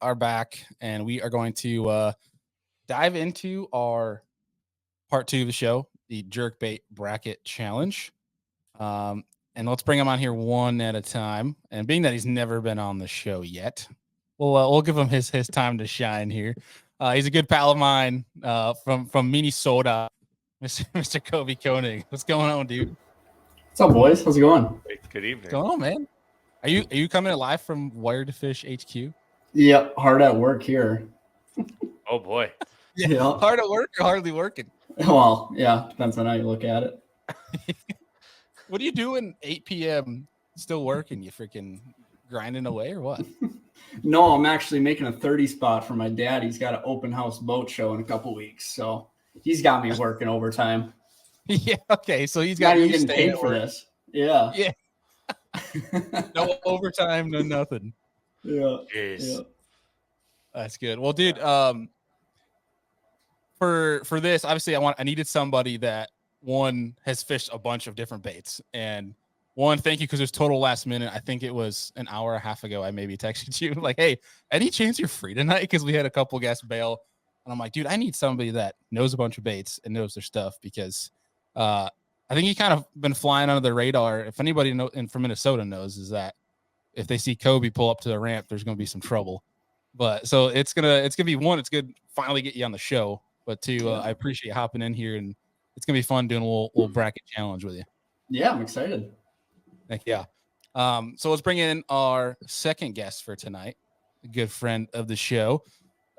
are back, and we are going to dive into our part 2 of the show, the Jerkbait Bracket Challenge. And let's bring him on here one at a time. And being that he's never been on the show yet, we'll give him his time to shine here. He's a good pal of mine from Minnesota, Mr. Kobie Koenig. What's going on, dude? What's up, boys? How's it going? Good evening. What's going on, man? Are you coming live from Wired to Fish HQ? Yep, hard at work here. Oh boy. Yeah, hard at work or hardly working? Well, yeah, depends on how you look at it. What are you doing 8 p.m. still working? You freaking grinding away or what? No, I'm actually making a 30 spot for my dad. He's got an open house boat show in a couple weeks, so he's got me working overtime. Yeah, okay, so he's got you you getting paid for this. Yeah. Yeah. No overtime, no nothing. Yeah. Jeez. Yeah. That's good. Well, dude, for this, obviously I needed somebody that one has fished a bunch of different baits. And one, thank you, because it was total last minute. I think it was an hour and a half ago I maybe texted you like, hey, any chance you're free tonight? Because we had a couple guests bail. And I'm like, dude, I need somebody that knows a bunch of baits and knows their stuff, because I think he kind of been flying under the radar. If anybody from Minnesota knows, is that if they see Kobie pull up to the ramp, there's going to be some trouble. But so it's gonna be one, it's good finally get you on the show. But two, I appreciate you hopping in here, and it's gonna be fun doing a little bracket challenge with you. Yeah, I'm excited. Heck yeah. So let's bring in our second guest for tonight, a good friend of the show,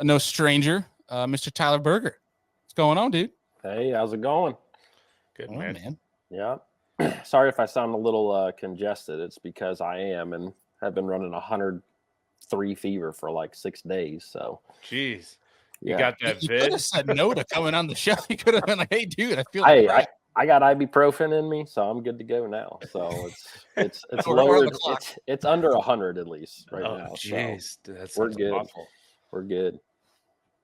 no stranger, Mr. Tyler Berger. What's going on, dude? Hey, how's it going? Good, man. Yeah. Sorry if I sound a little congested. It's because I am and have been running 103 fever for like 6 days. So, jeez, you got that you vid? could have said no to coming on the show. You could have been like, hey, dude, I feel Hey, like I got ibuprofen in me, so I'm good to go now. So it's We're lower. on the clock. It's under 100 at least right now. Jeez, So that's we're good. awful. We're good.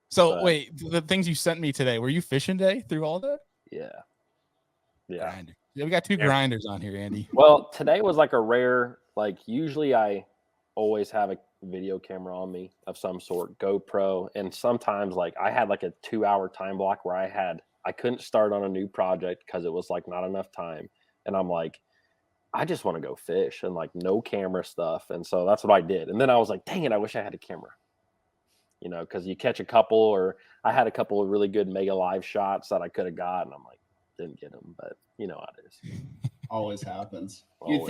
So wait, the things you sent me today, were you fishing day through all that? Yeah. Grinder. Yeah, we got two grinders on here, Andy. Well, today was like a rare, like usually I always have a video camera on me of some sort, GoPro, and sometimes like I had like a 2-hour time block where I couldn't start on a new project because it was like not enough time. And I'm like, I just want to go fish and like no camera stuff. And so that's what I did. And then I was like, dang it, I wish I had a camera. You know, because you catch a couple, or I had a couple of really good mega live shots that I could have got, and I'm like, didn't get them, but you know how it is. Always happens. Always. You'd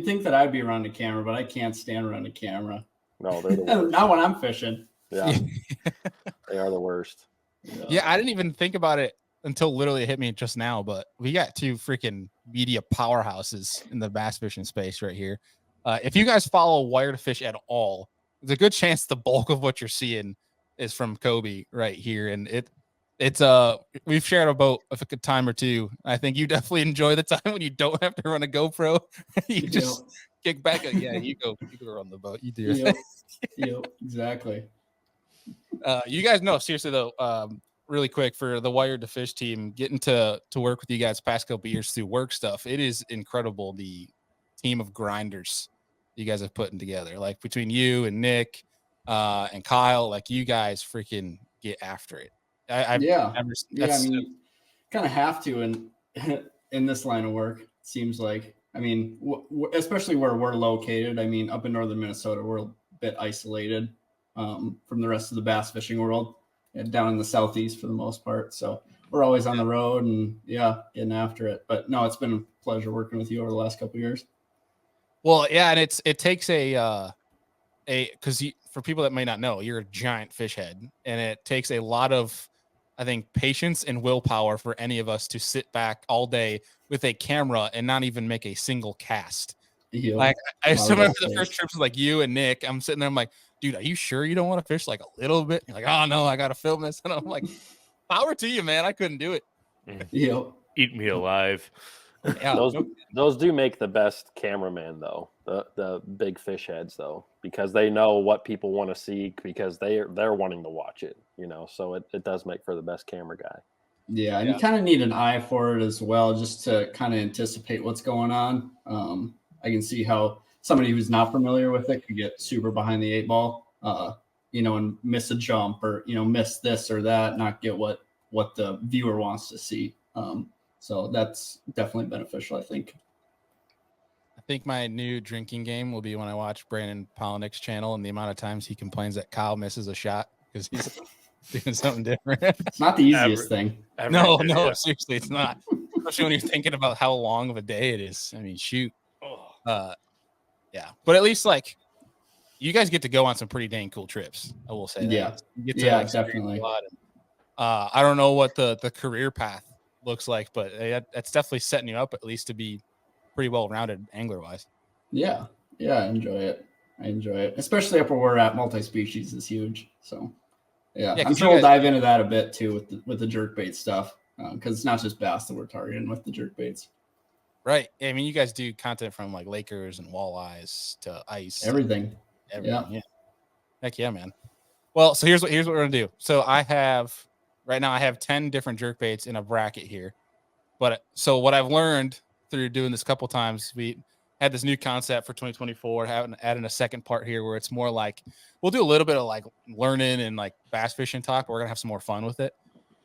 think that I'd be around the camera, but I can't stand around the camera. No, they're the worst. Not when I'm fishing. Yeah. They are the worst. Yeah, I didn't even think about it until literally it hit me just now, but we got two freaking media powerhouses in the bass fishing space right here. If you guys follow Wire to Fish at all, there's a good chance the bulk of what you're seeing is from Kobie right here. And it's we've shared a boat a good time or two. I think you definitely enjoy the time when you don't have to run a GoPro. You just kick back. You go run the boat. You do your thing. Yep, exactly. You guys know, seriously though, really quick, for the Wired to Fish team, getting to work with you guys past couple years through work stuff, it is incredible, the team of grinders you guys have putting together. Like between you and Nick and Kyle, like you guys freaking get after it. I mean, kind of have to in this line of work. It seems like, I mean, especially where we're located. I mean, up in northern Minnesota, we're a bit isolated from the rest of the bass fishing world, and down in the southeast for the most part. So we're always on the road and getting after it. But no, it's been a pleasure working with you over the last couple of years. Well, yeah, and it takes because for people that may not know, you're a giant fish head, and it takes a lot of, I think, patience and willpower for any of us to sit back all day with a camera and not even make a single cast. Yep. Like I remember the first trips with like you and Nick. I'm sitting there, I'm like, dude, are you sure you don't want to fish like a little bit? You're like, oh no, I gotta film this, and I'm like, power to you, man. I couldn't do it. Yep. Eat me alive. Yeah, those do make the best cameraman though, the big fish heads though, because they know what people want to see, because they're wanting to watch it, you know. So it does make for the best camera guy. Yeah, and you kind of need an eye for it as well, just to kind of anticipate what's going on. I can see how somebody who's not familiar with it could get super behind the eight ball and miss a jump or, miss this or that, not get what the viewer wants to see. So that's definitely beneficial, I think. I think my new drinking game will be when I watch Brandon Polnick's channel and the amount of times he complains that Kyle misses a shot because he's doing something different. It's not the easiest thing. No, seriously, it's not. Especially when you're thinking about how long of a day it is. I mean, shoot. Yeah. But at least, like, you guys get to go on some pretty dang cool trips. I will say that. Yeah. You get to, Definitely. I don't know what the career path looks like, but that's definitely setting you up at least to be pretty well-rounded angler-wise. Yeah. I enjoy it. Especially up where we're at. Multi-species is huge. So, yeah I'm sure we'll dive into that a bit, too, with the jerkbait stuff, because it's not just bass that we're targeting with the jerkbaits. Right. I mean, you guys do content from, like, Lakers and walleyes to ice. Everything. Yeah. Heck yeah, man. Well, so here's what we're going to do. So right now I have 10 different jerkbaits in a bracket here. But so what I've learned through doing this a couple times, we had this new concept for 2024, adding a second part here where it's more like we'll do a little bit of like learning and like bass fishing talk, but we're gonna have some more fun with it.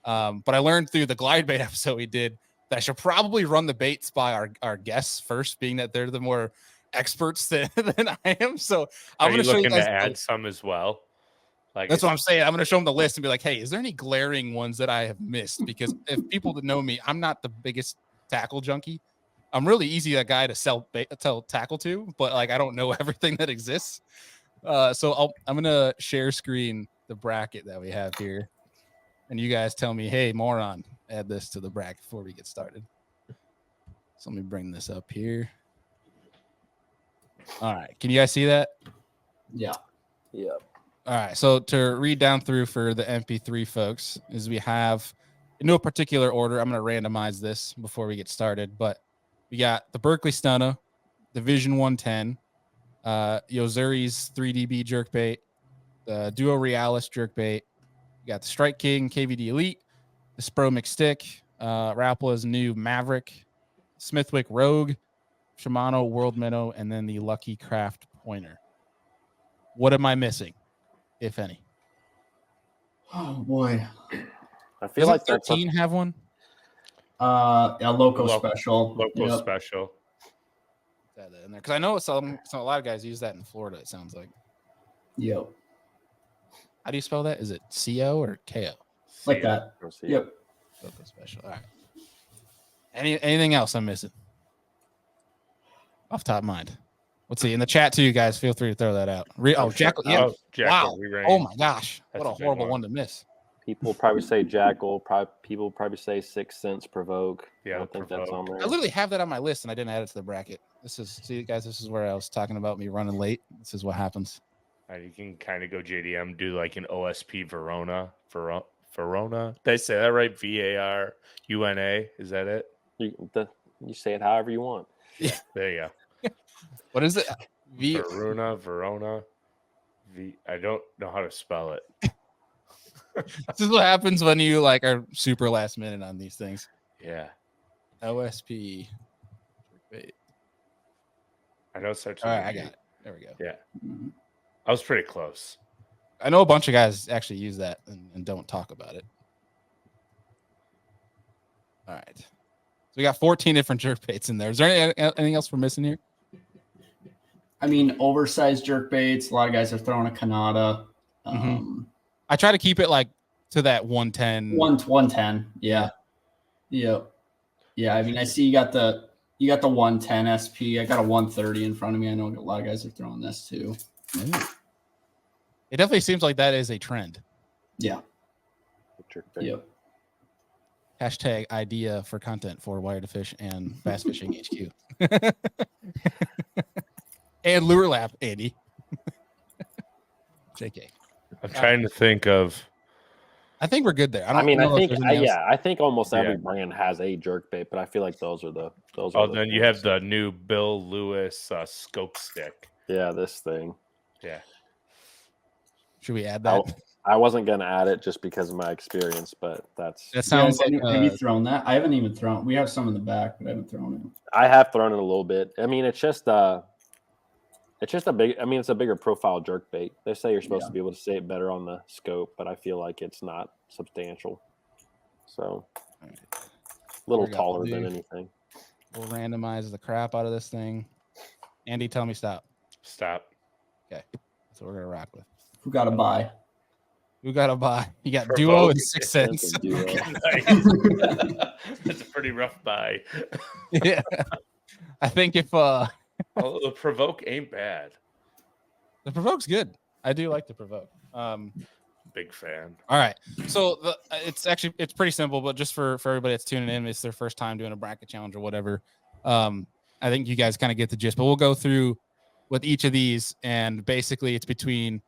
But I learned through the glide bait episode we did that I should probably run the baits by our guests first, being that they're the more experts than I am. So I'm going to show you guys to add some as well. Like that's what I'm saying. I'm going to show them the list and be like, hey, is there any glaring ones that I have missed? Because if people that know me, I'm not the biggest tackle junkie. I'm really easy a guy to sell tackle to, but like I don't know everything that exists. So I'm going to share screen the bracket that we have here. And you guys tell me, hey, moron, add this to the bracket before we get started. So let me bring this up here. All right. Can you guys see that? Yeah. Yep. All right. So to read down through for the MP3 folks is we have in no particular order. I'm going to randomize this before we get started, but we got the Berkeley Stunner, the Vision 110, Yozuri's 3DB jerkbait, the Duo Realis jerkbait. We got the Strike King KVD Elite, the Spro McStick, Rapala's new Maverick, Smithwick Rogue, Shimano World Minnow, and then the Lucky Craft Pointer. What am I missing, if any? Oh boy, I feel like 13 have one. A local special. Special. That in there because I know a lot of guys use that in Florida. It sounds like. Yep. How do you spell that? Is it CO or KO? Like that. Yep. Local special. All right. Anything else I'm missing? Off top of mind. Let's see. In the chat too, you guys feel free to throw that out. Jackal. Yeah. Wow. Oh my gosh. What a horrible one to miss. People probably say Jackal. People probably say 6 cents Provoke. Yeah, I don't think that's on there. I literally have that on my list and I didn't add it to the bracket. See, guys, this is where I was talking about me running late. This is what happens. You can kind of go JDM, do like an OSP Verona. Did I say that right? VARUNA. Is that it? You say it however you want. Yeah. There you go. What is it? Verona. I don't know how to spell it. This is what happens when you like are super last minute on these things. Yeah. OSP. I know such. All right, I got it. There we go. Yeah. I was pretty close. I know a bunch of guys actually use that and don't talk about it. All right. So we got 14 different jerkbaits in there. Is there anything else we're missing here? I mean, oversized jerkbaits. A lot of guys are throwing a Kanata. I try to keep it like to that 110. 110. Yeah. Yep. Yeah. I mean, I see you got the 110 SP. I got a 130 in front of me. I know a lot of guys are throwing this too. It definitely seems like that is a trend. Yeah. Yep. Hashtag idea for content for Wire to Fish and Bass Fishing HQ. And Lure Lab, Andy. JK. I'm trying to think of. I think we're good there. I think almost every brand has a jerkbait, but I feel like those are the. Then you have the new Bill Lewis scope stick. Yeah, this thing. Yeah. Should we add that? I wasn't gonna add it just because of my experience, but that sounds like. Have you thrown that? I haven't even thrown. We have some in the back, but I haven't thrown it. I have thrown it a little bit. I mean, it's just It's just it's a bigger profile jerk bait. They say you're supposed to be able to see it better on the scope, but I feel like it's not substantial. So a little taller than anything. We'll randomize the crap out of this thing. Andy, tell me stop. Stop. Okay. That's what we're going to rock with. Who got to buy? Who got to buy? You got Provoke. Duo and 6 cents. That's a pretty rough buy. Yeah. I think if the Provoke ain't bad. The Provoke's good. I do like the Provoke. Big fan. All right. So it's pretty simple, but just for everybody that's tuning in, it's their first time doing a bracket challenge or whatever. I think you guys kind of get the gist, but we'll go through with each of these, and basically it's between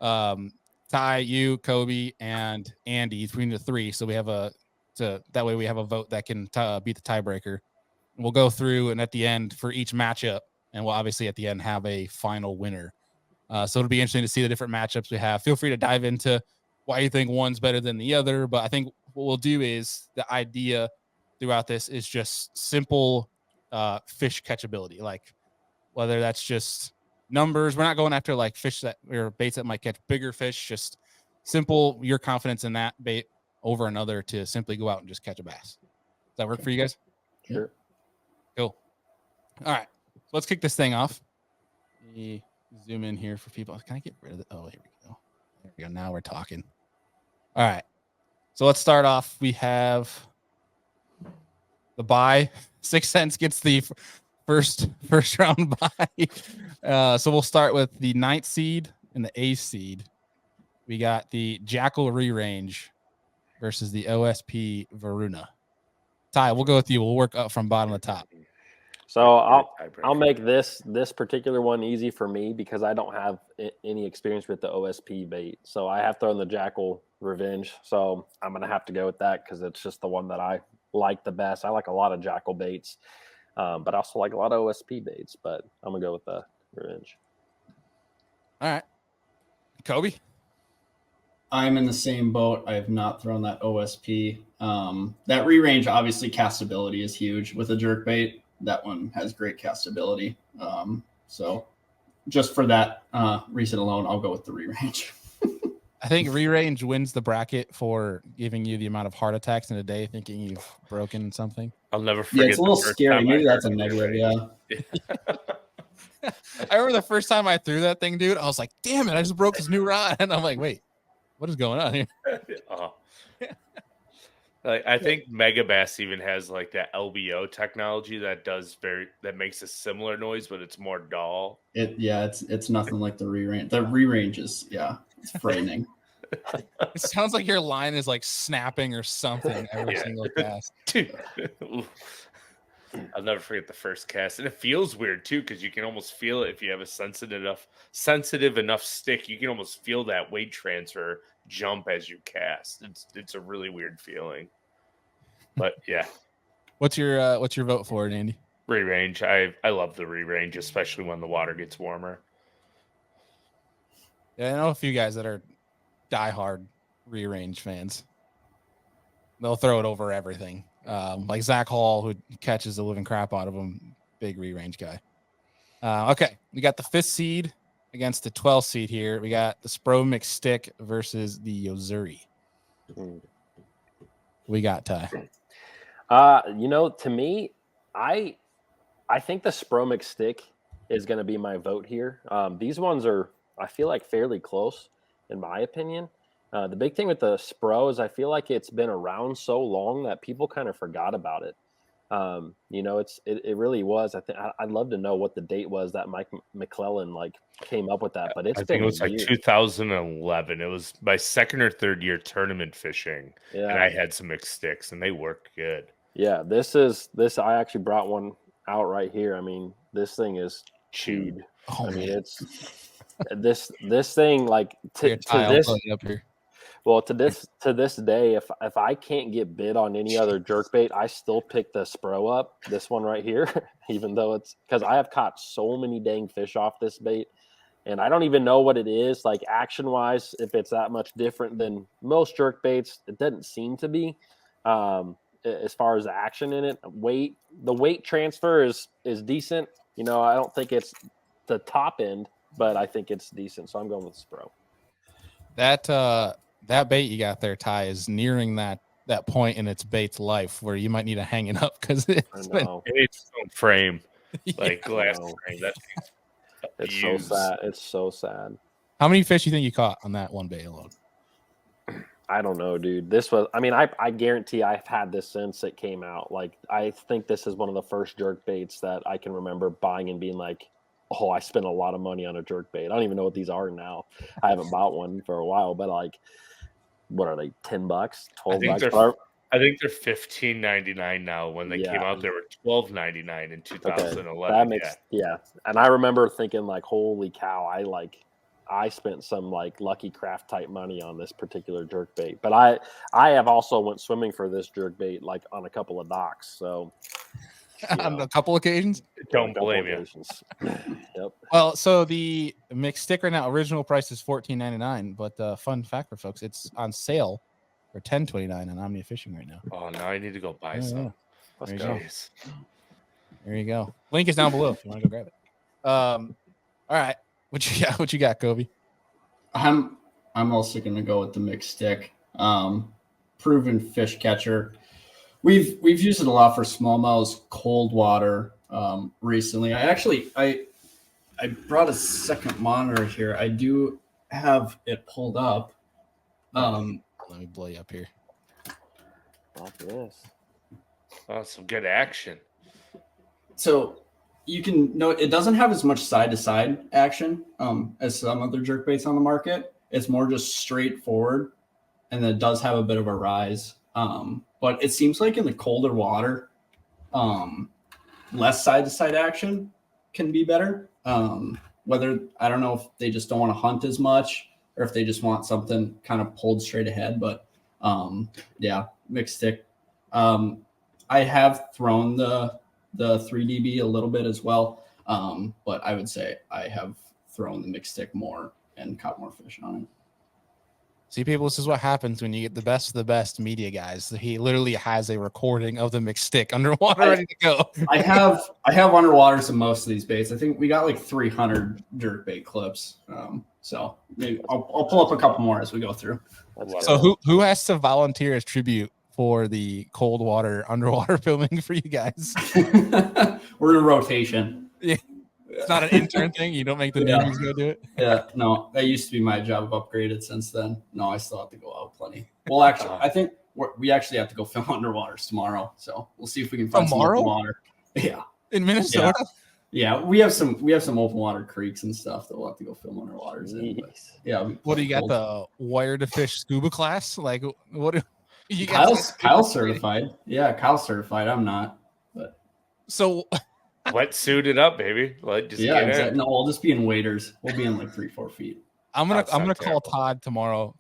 Ty, you, Kobie, and Andy, between the three. So we have that way we have a vote that can beat the tiebreaker. We'll go through, and at the end for each matchup, and we'll obviously at the end have a final winner. So it'll be interesting to see the different matchups we have. Feel free to dive into why you think one's better than the other. But I think what we'll do is the idea throughout this is just simple fish catchability. Like whether that's just numbers, we're not going after like fish that or baits that might catch bigger fish, just simple, your confidence in that bait over another to simply go out and just catch a bass. Does that work for you guys? Sure. Cool. All right. So let's kick this thing off. Let me zoom in here for people. Can I get rid of it? Oh, here we go. There we go. Now we're talking. All right. So let's start off. We have the buy. 6 cents gets the first round buy. So we'll start with the 9th seed and the 8th seed. We got the Jackal Re-Range versus the OSP Varuna. Ty, we'll go with you. We'll work up from bottom to top. So I'll make this particular one easy for me because I don't have any experience with the OSP bait. So I have thrown the Jackal Revenge. So I'm going to have to go with that because it's just the one that I like the best. I like a lot of Jackal baits, but I also like a lot of OSP baits. But I'm going to go with the Revenge. All right. Kobie? I'm in the same boat. I have not thrown that OSP. That re-range, obviously, castability is huge with a jerkbait. That one has great castability. So just for that reason alone, I'll go with the re-range. I think re-range wins the bracket for giving you the amount of heart attacks in a day thinking you've broken something. I'll never forget. Yeah, it's a little scary. Maybe that's a negative, yeah. I remember the first time I threw that thing, dude, I was like, damn it, I just broke this new rod. And I'm like, wait, what is going on here? Like I think Megabass even has like that LBO technology that makes a similar noise, but it's more dull. It's nothing like the re-range. The re-range is it's frightening. It sounds like your line is like snapping or something every single cast. Dude. I'll never forget the first cast, and it feels weird too because you can almost feel it if you have a sensitive enough stick. You can almost feel that weight transfer jump as you cast. It's a really weird feeling. But yeah, what's your vote for it, Andy? Re-range. I love the re-range, especially when the water gets warmer. Yeah, I know a few guys that are diehard re-range fans. They'll throw it over everything. Like Zach Hall, who catches the living crap out of him, big re-range guy. Okay, we got the 5th seed against the 12th seed here. We got the Spro Mix Stick versus the Yozuri. We got Ty. To me, I think the Spro Mix Stick is going to be my vote here. These ones are, I feel like, fairly close, in my opinion. The big thing with the Spro is I feel like it's been around so long that people kind of forgot about it. It really was. I'd love to know what the date was that Mike McClellan came up with that, but I think it was like 2011. It was my second or third year tournament fishing, and I had some mixed sticks, and they worked good. Yeah, this. I actually brought one out right here. I mean, this thing is chewed. Oh, it's this thing to this. Up here. Well, to this day, if I can't get bid on any other jerkbait, I still pick the Spro up, this one right here, even though it's because I have caught so many dang fish off this bait, and I don't even know what it is, like action-wise, if it's that much different than most jerkbaits. It doesn't seem to be. As far as the action in it, the weight transfer is decent. I don't think it's the top end, but I think it's decent. So I'm going with Spro. That bait you got there, Ty, is nearing that point in its bait's life where you might need to hang it up because it's been, It's own frame, yeah. like glass frame. That it's so sad. It's so sad. How many fish do you think you caught on that one bait alone? I don't know, dude. This was, I mean, I guarantee I've had this since it came out. Like, I think this is one of the first jerk baits that I can remember buying and being like, oh, I spent a lot of money on a jerk bait. I don't even know what these are now. I haven't bought one for a while, but like, what are they, $10, $12? I think they're $15.99 now. When they came out, they were $12.99 in 2011. Okay. That makes And I remember thinking like, holy cow, I spent some like Lucky Craft type money on this particular jerk bait. But I have also went swimming for this jerk bait like on a couple of docks. So on a couple occasions. Don't blame you. Yep. Well, so the mixed stick right now, original price is $14.99, but fun fact for folks, it's on sale for $10.29 on Omnia Fishing right now. Oh, now I need to go buy some. There you go. There you go. Link is down below if you want to go grab it. All right. What you got, Kobie? I'm also gonna go with the mixed stick. Proven fish catcher. We've used it a lot for smallmouths, cold water. Recently, I brought a second monitor here. I do have it pulled up. Let me blow you up here. Like this. Oh, some good action. So you can note it doesn't have as much side to side action as some other jerk baits on the market. It's more just straightforward, and then it does have a bit of a rise. But it seems like in the colder water, less side to side action can be better. Whether I don't know if they just don't want to hunt as much or if they just want something kind of pulled straight ahead. But mixed stick. I have thrown the 3DB a little bit as well. But I would say I have thrown the mixed stick more and caught more fish on it. See, people, this is what happens when you get the best of the best media guys. He literally has a recording of the mixed stick underwater ready to go. I have underwaters in most of these baits. I think we got like 300 jerk bait clips. So maybe I'll pull up a couple more as we go through. So who has to volunteer as tribute for the cold water underwater filming for you guys? We're in a rotation. Yeah. It's not an intern thing. You don't make the newbies go do it. Yeah, no, that used to be my job. I've upgraded since then. No, I still have to go out plenty. Well, actually, I think we actually have to go film underwaters tomorrow. So we'll see if we can find some open water. Yeah, in Minnesota. Yeah, we have some open water creeks and stuff that we'll have to go film underwaters in. But yeah. What do you got? The wire to fish scuba class? Like what? You guys? Kyle's certified. Yeah, Kyle's certified. I'm not. But so. Wetsuit up, baby. Like just exactly. No, we'll just be in waders. We'll be in like 3-4 feet. I'm gonna call Todd tomorrow.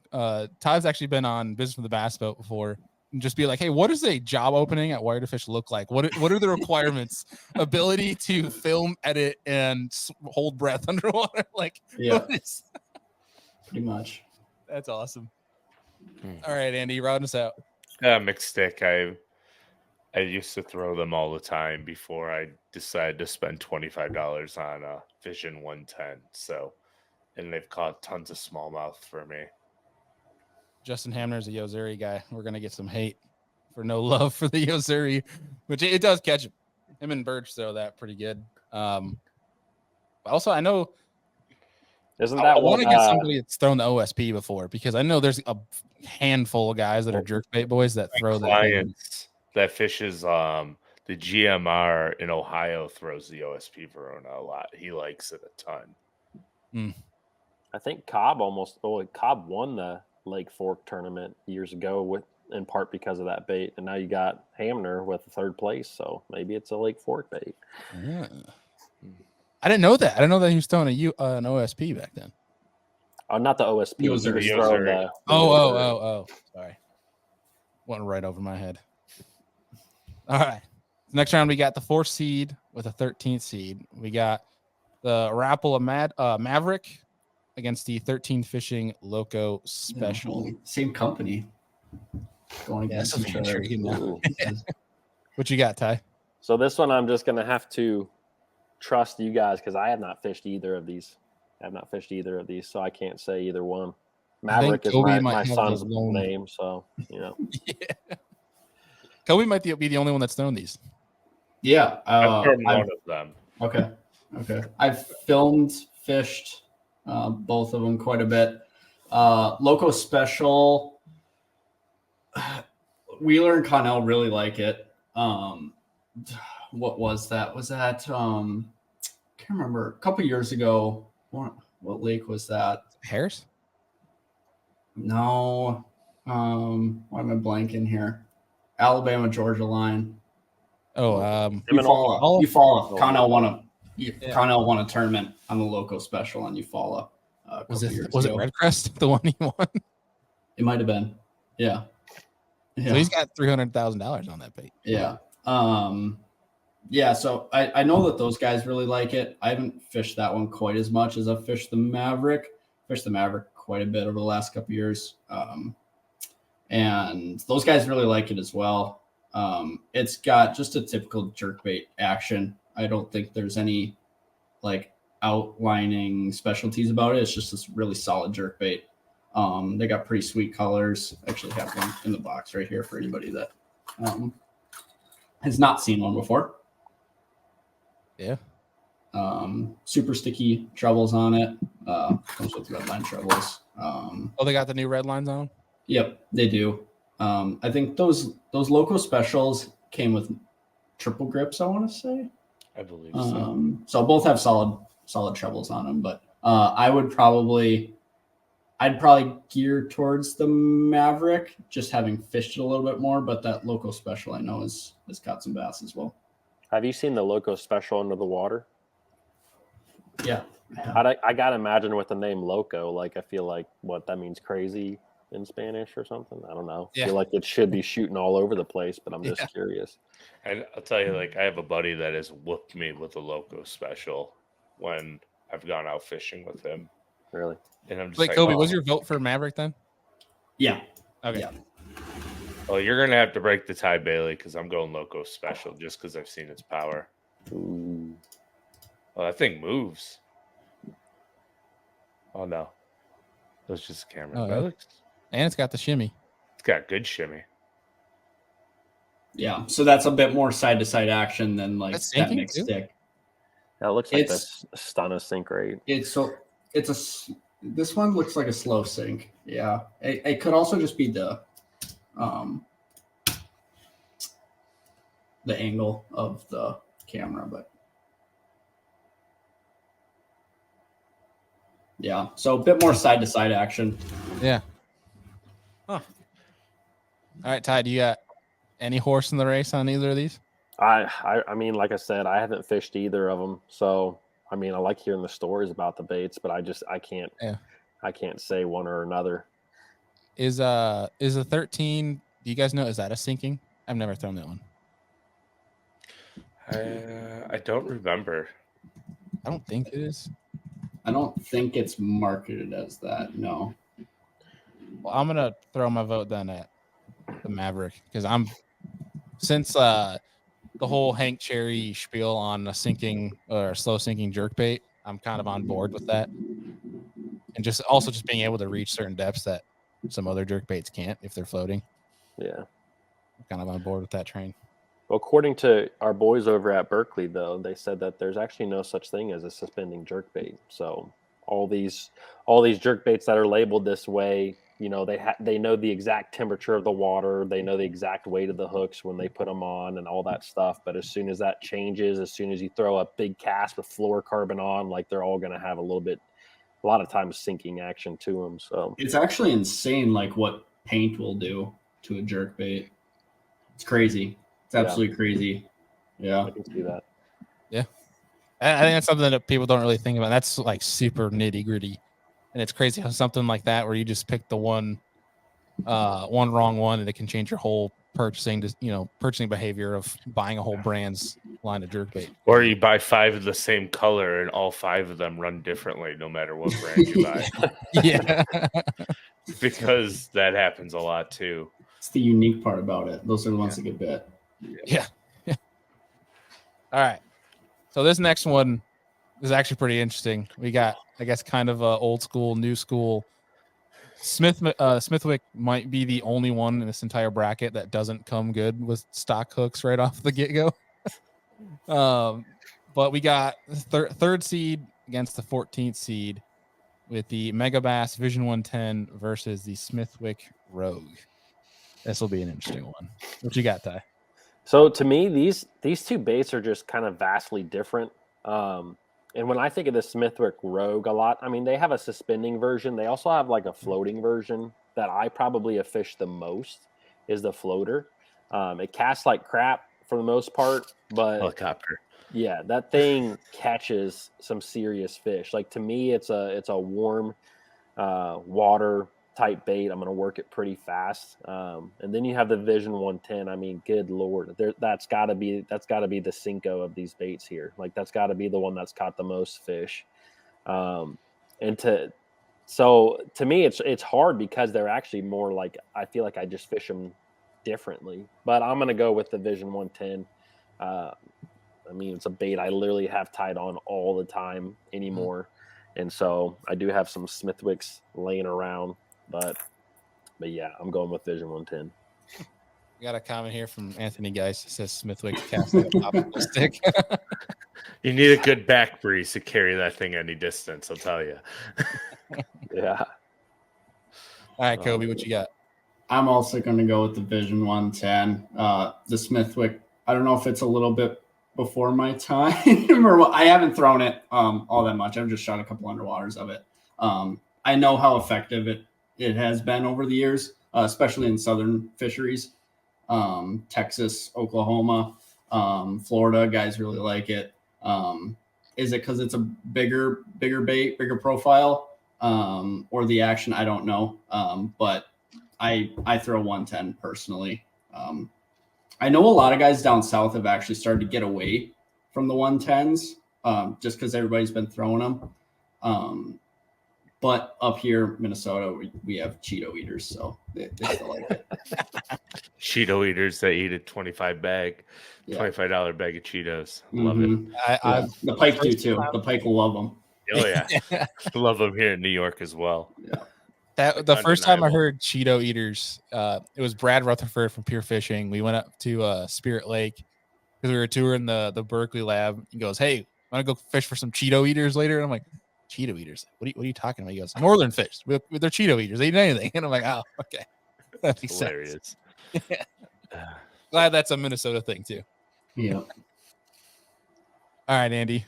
Todd's actually been on Business with the Bass Boat before, and just be like, hey, what does a job opening at Wire to Fish look like? What are the requirements? Ability to film, edit, and hold breath underwater. Like, pretty much. That's awesome. All right, Andy, round us out. Mixed stick. I used to throw them all the time before I decided to spend $25 on a Vision 110. So, and they've caught tons of smallmouth for me. Justin Hamner's a Yozuri guy. We're gonna get some hate for no love for the Yozuri, which it does catch him. Him and Birch throw that pretty good. Also, I know. Isn't that I want to get somebody that's thrown the OSP before, because I know there's a handful of guys that are jerkbait boys that throw clients that fishes the GMR in Ohio throws the OSP Verona a lot. He likes it a ton. I think Cobb won the Lake Fork tournament years ago in part because of that bait, and now you got Hamner with the third place, so maybe it's a Lake Fork bait. Yeah. I didn't know that. I didn't know that he was throwing an OSP back then. Oh, not the OSP. He was throwing the Sorry. Went right over my head. All right. Next round, we got the 4th seed with a 13th seed. We got the Rapala Maverick against the 13 Fishing Loco Special. Same company. Going against each other. What you got, Ty? So this one, I'm just going to have to trust you guys because I have not fished either of these. So I can't say either one. Maverick is Kobie my might have son's the lone- name, so you know. Yeah. Kobie might be the only one that's thrown these. Yeah. I've thrown one of them. Okay. I've filmed, fished both of them quite a bit. Loco Special, Wheeler and Connell really like it. What was that? Was that can't remember. A couple years ago, what lake was that? Harris? No. Why am I blanking here? Alabama Georgia line. Oh, Eufaula. Connell Yeah. Connell won a tournament on the Loco Special on Eufaula. was it Redcrest, the one he won? It might have been. Yeah. So he's got $300,000 on that bait. Yeah. So I know that those guys really like it. I haven't fished that one quite as much as I've fished the Maverick. Fished the Maverick quite a bit over the last couple of years. And those guys really like it as well. It's got just a typical jerkbait action. I don't think there's any like outlining specialties about it. It's just this really solid jerkbait. They got pretty sweet colors. I actually have one in the box right here for anybody that has not seen one before. Yeah. Super sticky trebles on it. Comes with red line trebles. They got the new red lines on them? Yep, they do. I think those Loco Specials came with triple grips, I want to say. I believe so. So both have solid trebles on them, but I'd probably gear towards the Maverick, just having fished it a little bit more, but that Loco Special I know has caught some bass as well. Have you seen the Loco Special under the water? Yeah. I gotta imagine with the name Loco, like I feel like what that means crazy in Spanish or something. I don't know. Yeah. I feel like it should be shooting all over the place, but I'm just curious. And I'll tell you, like, I have a buddy that has whooped me with a Loco Special when I've gone out fishing with him. Really? And I'm just Wait, like, Kobie, was your vote for Maverick then? Yeah. Okay. Yeah. well, you're going to have to break the tie, Bailey, because I'm going Loco Special just because I've seen its power. Ooh. Oh, that thing moves. Oh, no. That's just a camera. Oh, That yeah. looks, And it's got the shimmy. it's got good shimmy. Yeah. So that's a bit more side-to-side action than like That's that sinking mixed too? stick. That looks like It's- this stunner sink rate. This one looks like a slow sink. Yeah. It could also just be the angle of the camera, but yeah. So a bit more side to side action. Yeah. Huh. All right, Ty, do you got any horse in the race on either of these? I mean, like I said, I haven't fished either of them, so I mean, I like hearing the stories about the baits, but I can't say one or another. Is a 13? Do you guys know? Is that a sinking? I've never thrown that one. I don't remember. I don't think it is. I don't think it's marketed as that. No. Well, I'm gonna throw my vote then at the Maverick because since the whole Hank Cherry spiel on a sinking or slow sinking jerkbait, I'm kind of on board with that, and just being able to reach certain depths that some other jerkbaits can't if they're floating. Yeah. I'm kind of on board with that train. Well, according to our boys over at Berkeley, though, they said that there's actually no such thing as a suspending jerkbait. So all these jerkbaits that are labeled this way, you know, they know the exact temperature of the water, they know the exact weight of the hooks when they put them on and all that stuff. But as soon as that changes, as soon as you throw a big cast with fluorocarbon on, like they're all going to have a lot of times sinking action to them. So It's actually insane, like what paint will do to a jerkbait. It's crazy. It's absolutely crazy. Yeah. I can see that. I think that's something that people don't really think about. That's like super nitty gritty, and it's crazy how something like that, where you just pick the one wrong one, and it can change your whole purchasing behavior of buying a whole brand's line of jerkbait. Or you buy 5 of the same color and all 5 of them run differently no matter what brand you buy. Yeah. Because that happens a lot too. It's the unique part about it. Those are the ones that get bit. Yeah. All right. So this next one is actually pretty interesting. We got, I guess, kind of old school, new school. Smithwick might be the only one in this entire bracket that doesn't come good with stock hooks right off the get-go. But we got third seed against the 14th seed with the Megabass Vision 110 versus the Smithwick Rogue. This will be an interesting one. What you got, Ty? So to me, these two baits are just kind of vastly different. And when I think of the Smithwick Rogue a lot, I mean, they have a suspending version. They also have like a floating version that I probably have fished the most is the floater. It casts like crap for the most part, but Helicopter. yeah, that thing catches some serious fish. Like to me, it's a warm water type bait. I'm going to work it pretty fast. And then you have the Vision 110. I mean, good Lord, that's got to be the Cinco of these baits here. Like that's got to be the one that's caught the most fish. So to me, it's hard because they're actually more like, I feel like I just fish them differently, but I'm going to go with the Vision 110. I mean, it's a bait I literally have tied on all the time anymore. And so I do have some Smithwicks laying around. But yeah, I'm going with Vision 110. We got a comment here from Anthony Geis. It says Smithwick cast like a popsicle stick. You need a good back breeze to carry that thing any distance, I'll tell you. Yeah. All right, Kobie, what you got? I'm also going to go with the Vision 110. The Smithwick, I don't know if it's a little bit before my time or what. I haven't thrown it all that much. I've just shot a couple underwaters of it. I know how effective it has been over the years, especially in southern fisheries. Texas, Oklahoma, Florida, guys really like it. Is it because it's a bigger bait, bigger profile, or the action? I don't know. But I throw 110 personally. I know a lot of guys down south have actually started to get away from the 110s just because everybody's been throwing them. But up here, Minnesota, we have Cheeto eaters, so they still like it. Cheeto eaters that eat a $25 bag of Cheetos. Love it. The pike do too. The pike will love them. Oh yeah, love them here in New York as well. Yeah. The first time I heard Cheeto eaters, it was Brad Rutherford from Pure Fishing. We went up to Spirit Lake because we were touring the Berkeley lab. He goes, "Hey, want to go fish for some Cheeto eaters later?" And I'm like, "Cheeto eaters? What are you talking about?" He goes, "Northern fish. They're Cheeto eaters. They eat anything." And I'm like, "Oh, okay, that makes hilarious." Sense. Glad that's a Minnesota thing too. Yeah. All right, Andy,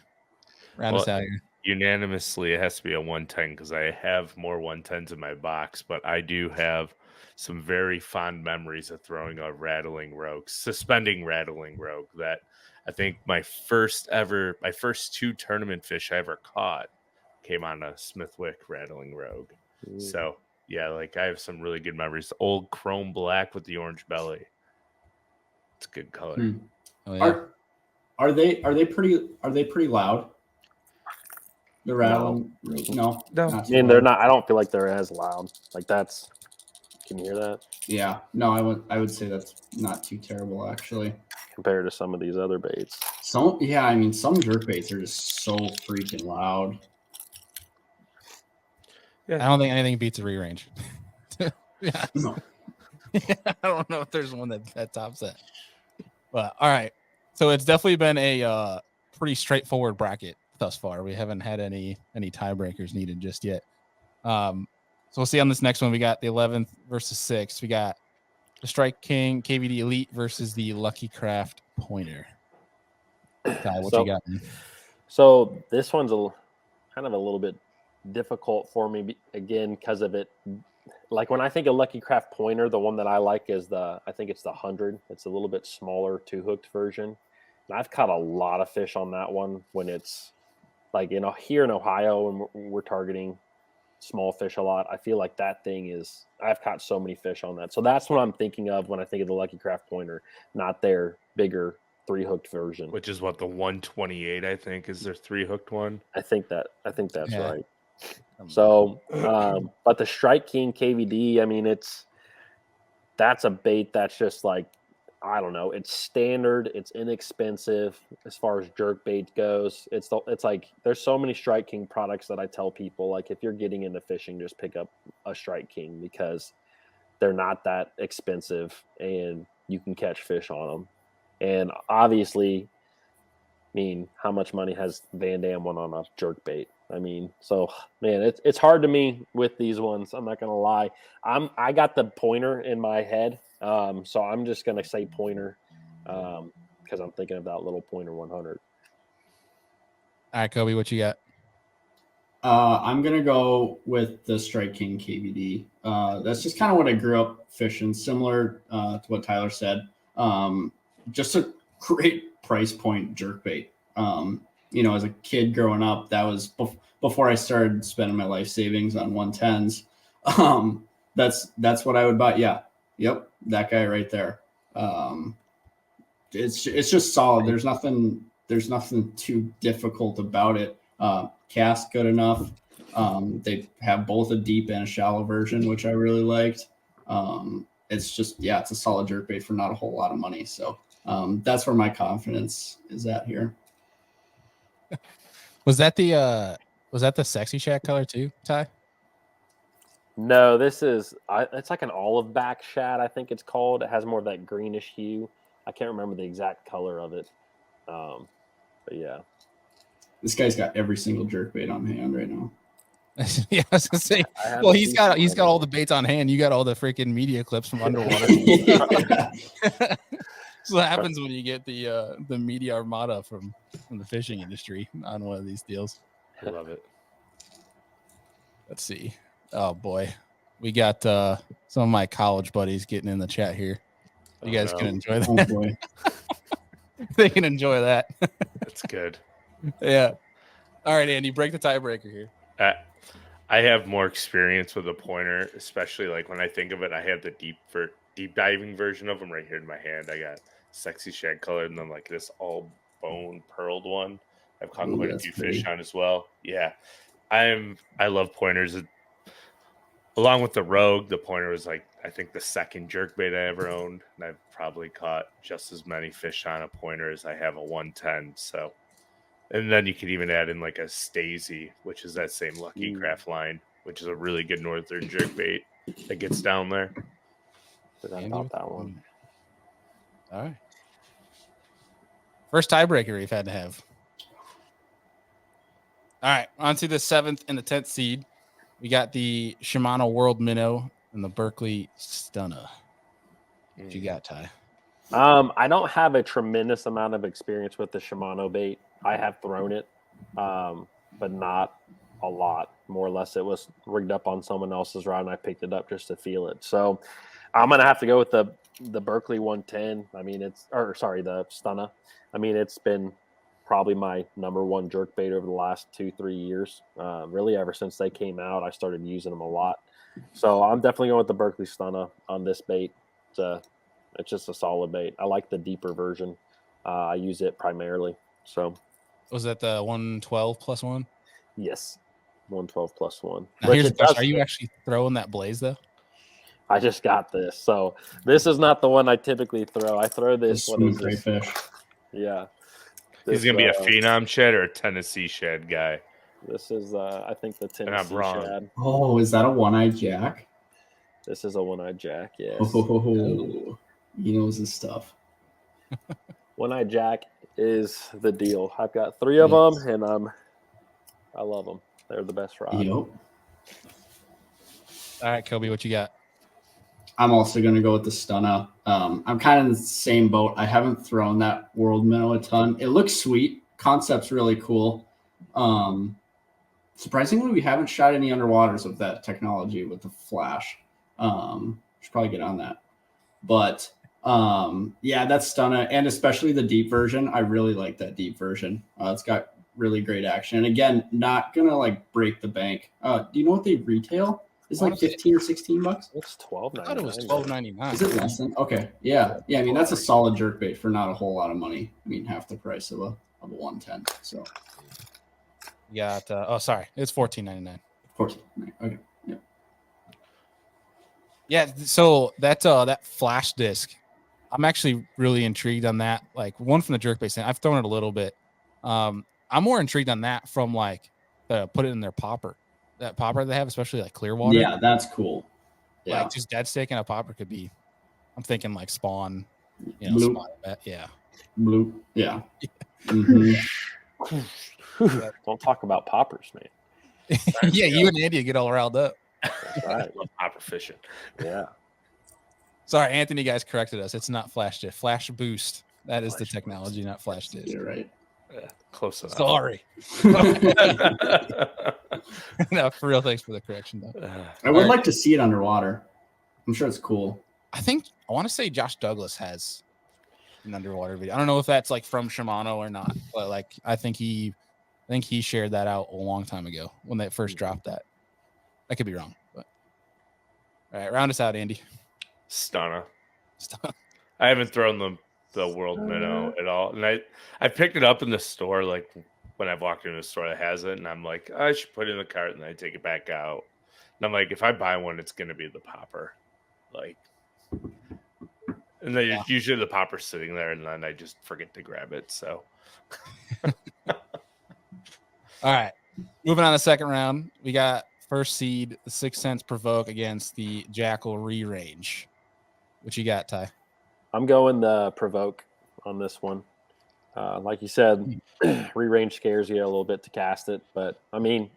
round us out here. Unanimously, it has to be a 110 because I have more 110s in my box, but I do have some very fond memories of throwing a suspending rattling rogue. That I think my first two tournament fish I ever caught came on a Smithwick rattling rogue. So yeah, like I have some really good memories. Old chrome black with the orange belly. It's a good color. Oh, yeah. Are they pretty loud? The rattling? No. I mean, they're not. I don't feel like they're as loud. Like that's. Can you hear that? Yeah. No, I would say that's not too terrible actually. Compared to some of these other baits. Some jerkbaits are just so freaking loud. Yeah. I don't think anything beats a re-range. Yeah. No. I don't know if there's one that tops that. But all right. So it's definitely been a pretty straightforward bracket thus far. We haven't had any tiebreakers needed just yet. So we'll see on this next one. We got the 11th versus 6th. We got the Strike King KVD Elite versus the Lucky Craft Pointer. Ty, what you got? So this one's kind of a little bit difficult for me again because of it. Like when I think of Lucky Craft Pointer, the one that I like is I think it's the 100. It's a little bit smaller 2-hooked version. And I've caught a lot of fish on that one when it's like, here in Ohio when we're targeting small fish a lot. I feel like that thing I've caught so many fish on that. So that's what I'm thinking of when I think of the Lucky Craft Pointer, not their bigger 3-hooked version. Which is what the 128, I think, is their 3-hooked one. I think that's right. So, but the Strike King KVD, I mean, that's a bait that's just like I don't know. It's standard. It's inexpensive as far as jerkbait goes. It's like there's so many Strike King products that I tell people, like, if you're getting into fishing, just pick up a Strike King because they're not that expensive and you can catch fish on them. And obviously, I mean, how much money has Van Dam won on a jerkbait? I mean, so man, it's hard to me with these ones. I'm not gonna lie. I got the pointer in my head, so I'm just gonna say pointer because I'm thinking of that little pointer 100. All right, Kobie, what you got? I'm gonna go with the Strike King KVD. That's just kind of what I grew up fishing, similar to what Tyler said. Just a great price point jerkbait. You know, as a kid growing up, that was before I started spending my life savings on 110s. That's what I would buy. Yeah, yep, that guy right there. It's just solid. There's nothing too difficult about it. Cast good enough. They have both a deep and a shallow version, which I really liked. It's just, yeah, it's a solid jerkbait for not a whole lot of money. So that's where my confidence is at here. Was that the Sexy Shack color too, Ty? No, this is it's like an olive back shad, I think it's called. It has more of that greenish hue. I can't remember the exact color of it. But yeah. This guy's got every single jerkbait on hand right now. Yeah, I was gonna say. Well, he's got all the baits on hand. You got all the freaking media clips from underwater. So what happens when you get the media armada from the fishing industry on one of these deals? I love it. Let's see. Oh boy, we got some of my college buddies getting in the chat here. You guys can enjoy that. Oh boy. They can enjoy that. That's good. Yeah. All right, Andy, break the tiebreaker here. I have more experience with a pointer, especially like when I think of it. I have the deep diving version of them right here in my hand. I got Sexy Shad colored and then like this all bone pearled one. I've caught quite a few fish on as well. Yeah, I love pointers. Along with the Rogue, the pointer was like I think the second jerkbait I ever owned, and I've probably caught just as many fish on a pointer as I have a 110. So. And then you can even add in like a Stacey, which is that same Lucky Craft line, which is a really good northern jerkbait that gets down there. Forgot about that one. All right. First tiebreaker we've had to have. All right, on to the 7th and the 10th seed. We got the Shimano World Minnow and the Berkeley Stunna. What you got, Ty? I don't have a tremendous amount of experience with the Shimano bait. I have thrown it, but not a lot. More or less, it was rigged up on someone else's rod, and I picked it up just to feel it. So I'm gonna have to go with the Berkeley 110. I mean, the Stunna. I mean, it's been probably my number one jerkbait over the last 2-3 years. Really, ever since they came out, I started using them a lot. So I'm definitely going with the Berkeley Stunna on this bait. It's just a solid bait. I like the deeper version. I use it primarily. So, was that the 112 plus one? Yes, 112 plus one. Now, here's the question: are you actually throwing that blaze though? I just got this, so this is not the one I typically throw. I throw this one. Great fish. Yeah, He's gonna be a Phenom Shad or a Tennessee Shad guy. This is, I think, the Tennessee Shad. Oh, is that a one-eyed jack? This is a one-eyed jack. Yes. Oh, he knows his stuff. One-eyed jack is the deal. I've got 3 of them, and I love them. They're the best rod. Yep. All right, Kobie, what you got? I'm also going to go with the Stunna. I'm kind of in the same boat. I haven't thrown that World Minnow a ton. It looks sweet. Concept's really cool. Surprisingly, we haven't shot any underwaters with that technology with the flash. Should probably get on that. But yeah, that's Stunna, and especially the deep version. I really like that deep version. It's got really great action. And again, not gonna like break the bank. Do you know what they retail? It's like 15 or 16 bucks. It's $12.99. I thought it was $12.99. Is it less than? Okay, yeah. I mean, that's a solid jerkbait for not a whole lot of money. I mean, half the price of a 110. So you got sorry, it's $14.99. Of course. Okay. Yeah. Yeah. So that flash disc I'm actually really intrigued on that. Like one from the jerkbait stand. I've thrown it a little bit. I'm more intrigued on that from like put it in their popper. That popper they have, especially like clear water. Yeah, that's cool. Yeah, Like just dead stick in a popper could be. I'm thinking like spawn. Blue. Spawn bet. Yeah. Blue. Yeah. Mhm. Don't talk about poppers, man. Yeah, you and Andy get all riled up. That's right. I love popper fishing. Yeah. Sorry, Anthony, guys corrected us. It's not flash dip. Flash boost. That is the Flash technology, not flash disc. You're right. Yeah, close enough. Sorry. No, for real. Thanks for the correction, though. I would like to see it underwater. I'm sure it's cool. I want to say Josh Douglas has an underwater video. I don't know if that's like from Shimano or not, but like I think he shared that out a long time ago when they first dropped that. I could be wrong, but all right, round us out, Andy. Stunner. I haven't thrown the world minnow at all, and I picked it up in the store. Like when I've walked into a store that has it, and I'm like, I should put it in the cart, and then I take it back out. And I'm like, if I buy one, it's going to be the popper, like. And then usually the popper's sitting there, and then I just forget to grab it. So, all right, moving on to the second round, we got first seed, the 6 cents provoke against the Jackal re-range. What you got, Ty? I'm going the provoke on this one. Like you said, re-range scares you a little bit to cast it, but I mean,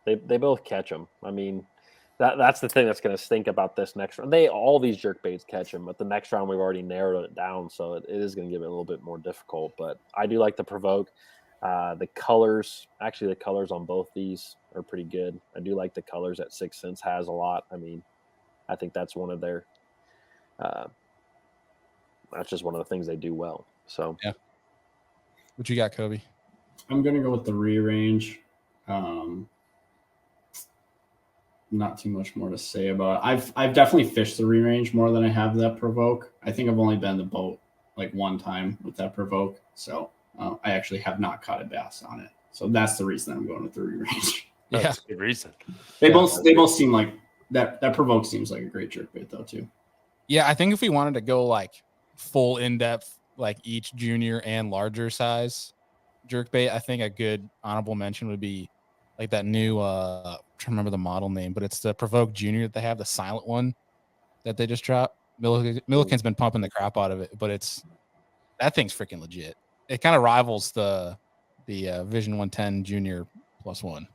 they both catch them. I mean, that's the thing that's going to stink about this next round. All these jerkbaits catch them, but the next round we've already narrowed it down, so it is going to give it a little bit more difficult. But I do like the provoke. The colors on both these are pretty good. I do like the colors that 6 cents has a lot. I mean, I think that's one of their. That's just one of the things they do well. So yeah. What you got, Kobie? I'm gonna go with the re-range. Not too much more to say about it. I've definitely fished the re-range more than I have that provoke. I think I've only been in the boat like one time with that provoke, so I actually have not caught a bass on it. So that's the reason I'm going with the re-range. That's a good reason. They both seem like that provoke seems like a great jerkbait though too. Yeah, I think if we wanted to go like full in-depth, like each junior and larger size jerkbait, I think a good honorable mention would be like that new I'm trying to remember the model name, but it's the Provoke Junior that they have, the silent one that they just dropped. Milliken's been pumping the crap out of it, but that thing's freaking legit. It kind of rivals the Vision 110 Junior +1.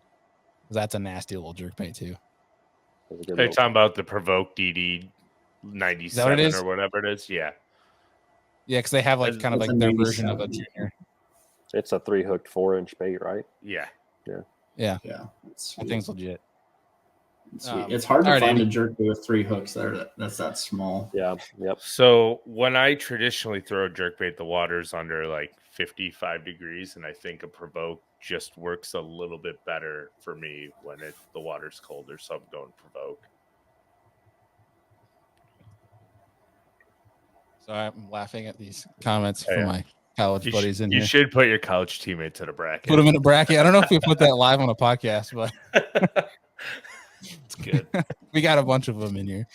That's a nasty little jerkbait too. Are you talking about the Provoke DD 97 or whatever it is? Yeah. Yeah, because they have like kind of like their version of a junior. It's a 3-hooked 4-inch bait, right? Yeah. That Sweet. thing's legit. Sweet. It's hard to find a jerkbait with 3 hooks that's that small. Yeah. Yep. So when I traditionally throw a jerkbait, the water's under like 55 degrees, and I think a provoke just works a little bit better for me when the water's colder. So I'm going provoke. So I'm laughing at these comments from my college buddies in here. You should put your college teammates in a bracket. Put them in a bracket. I don't know if we put that live on a podcast, but it's good. We got a bunch of them in here.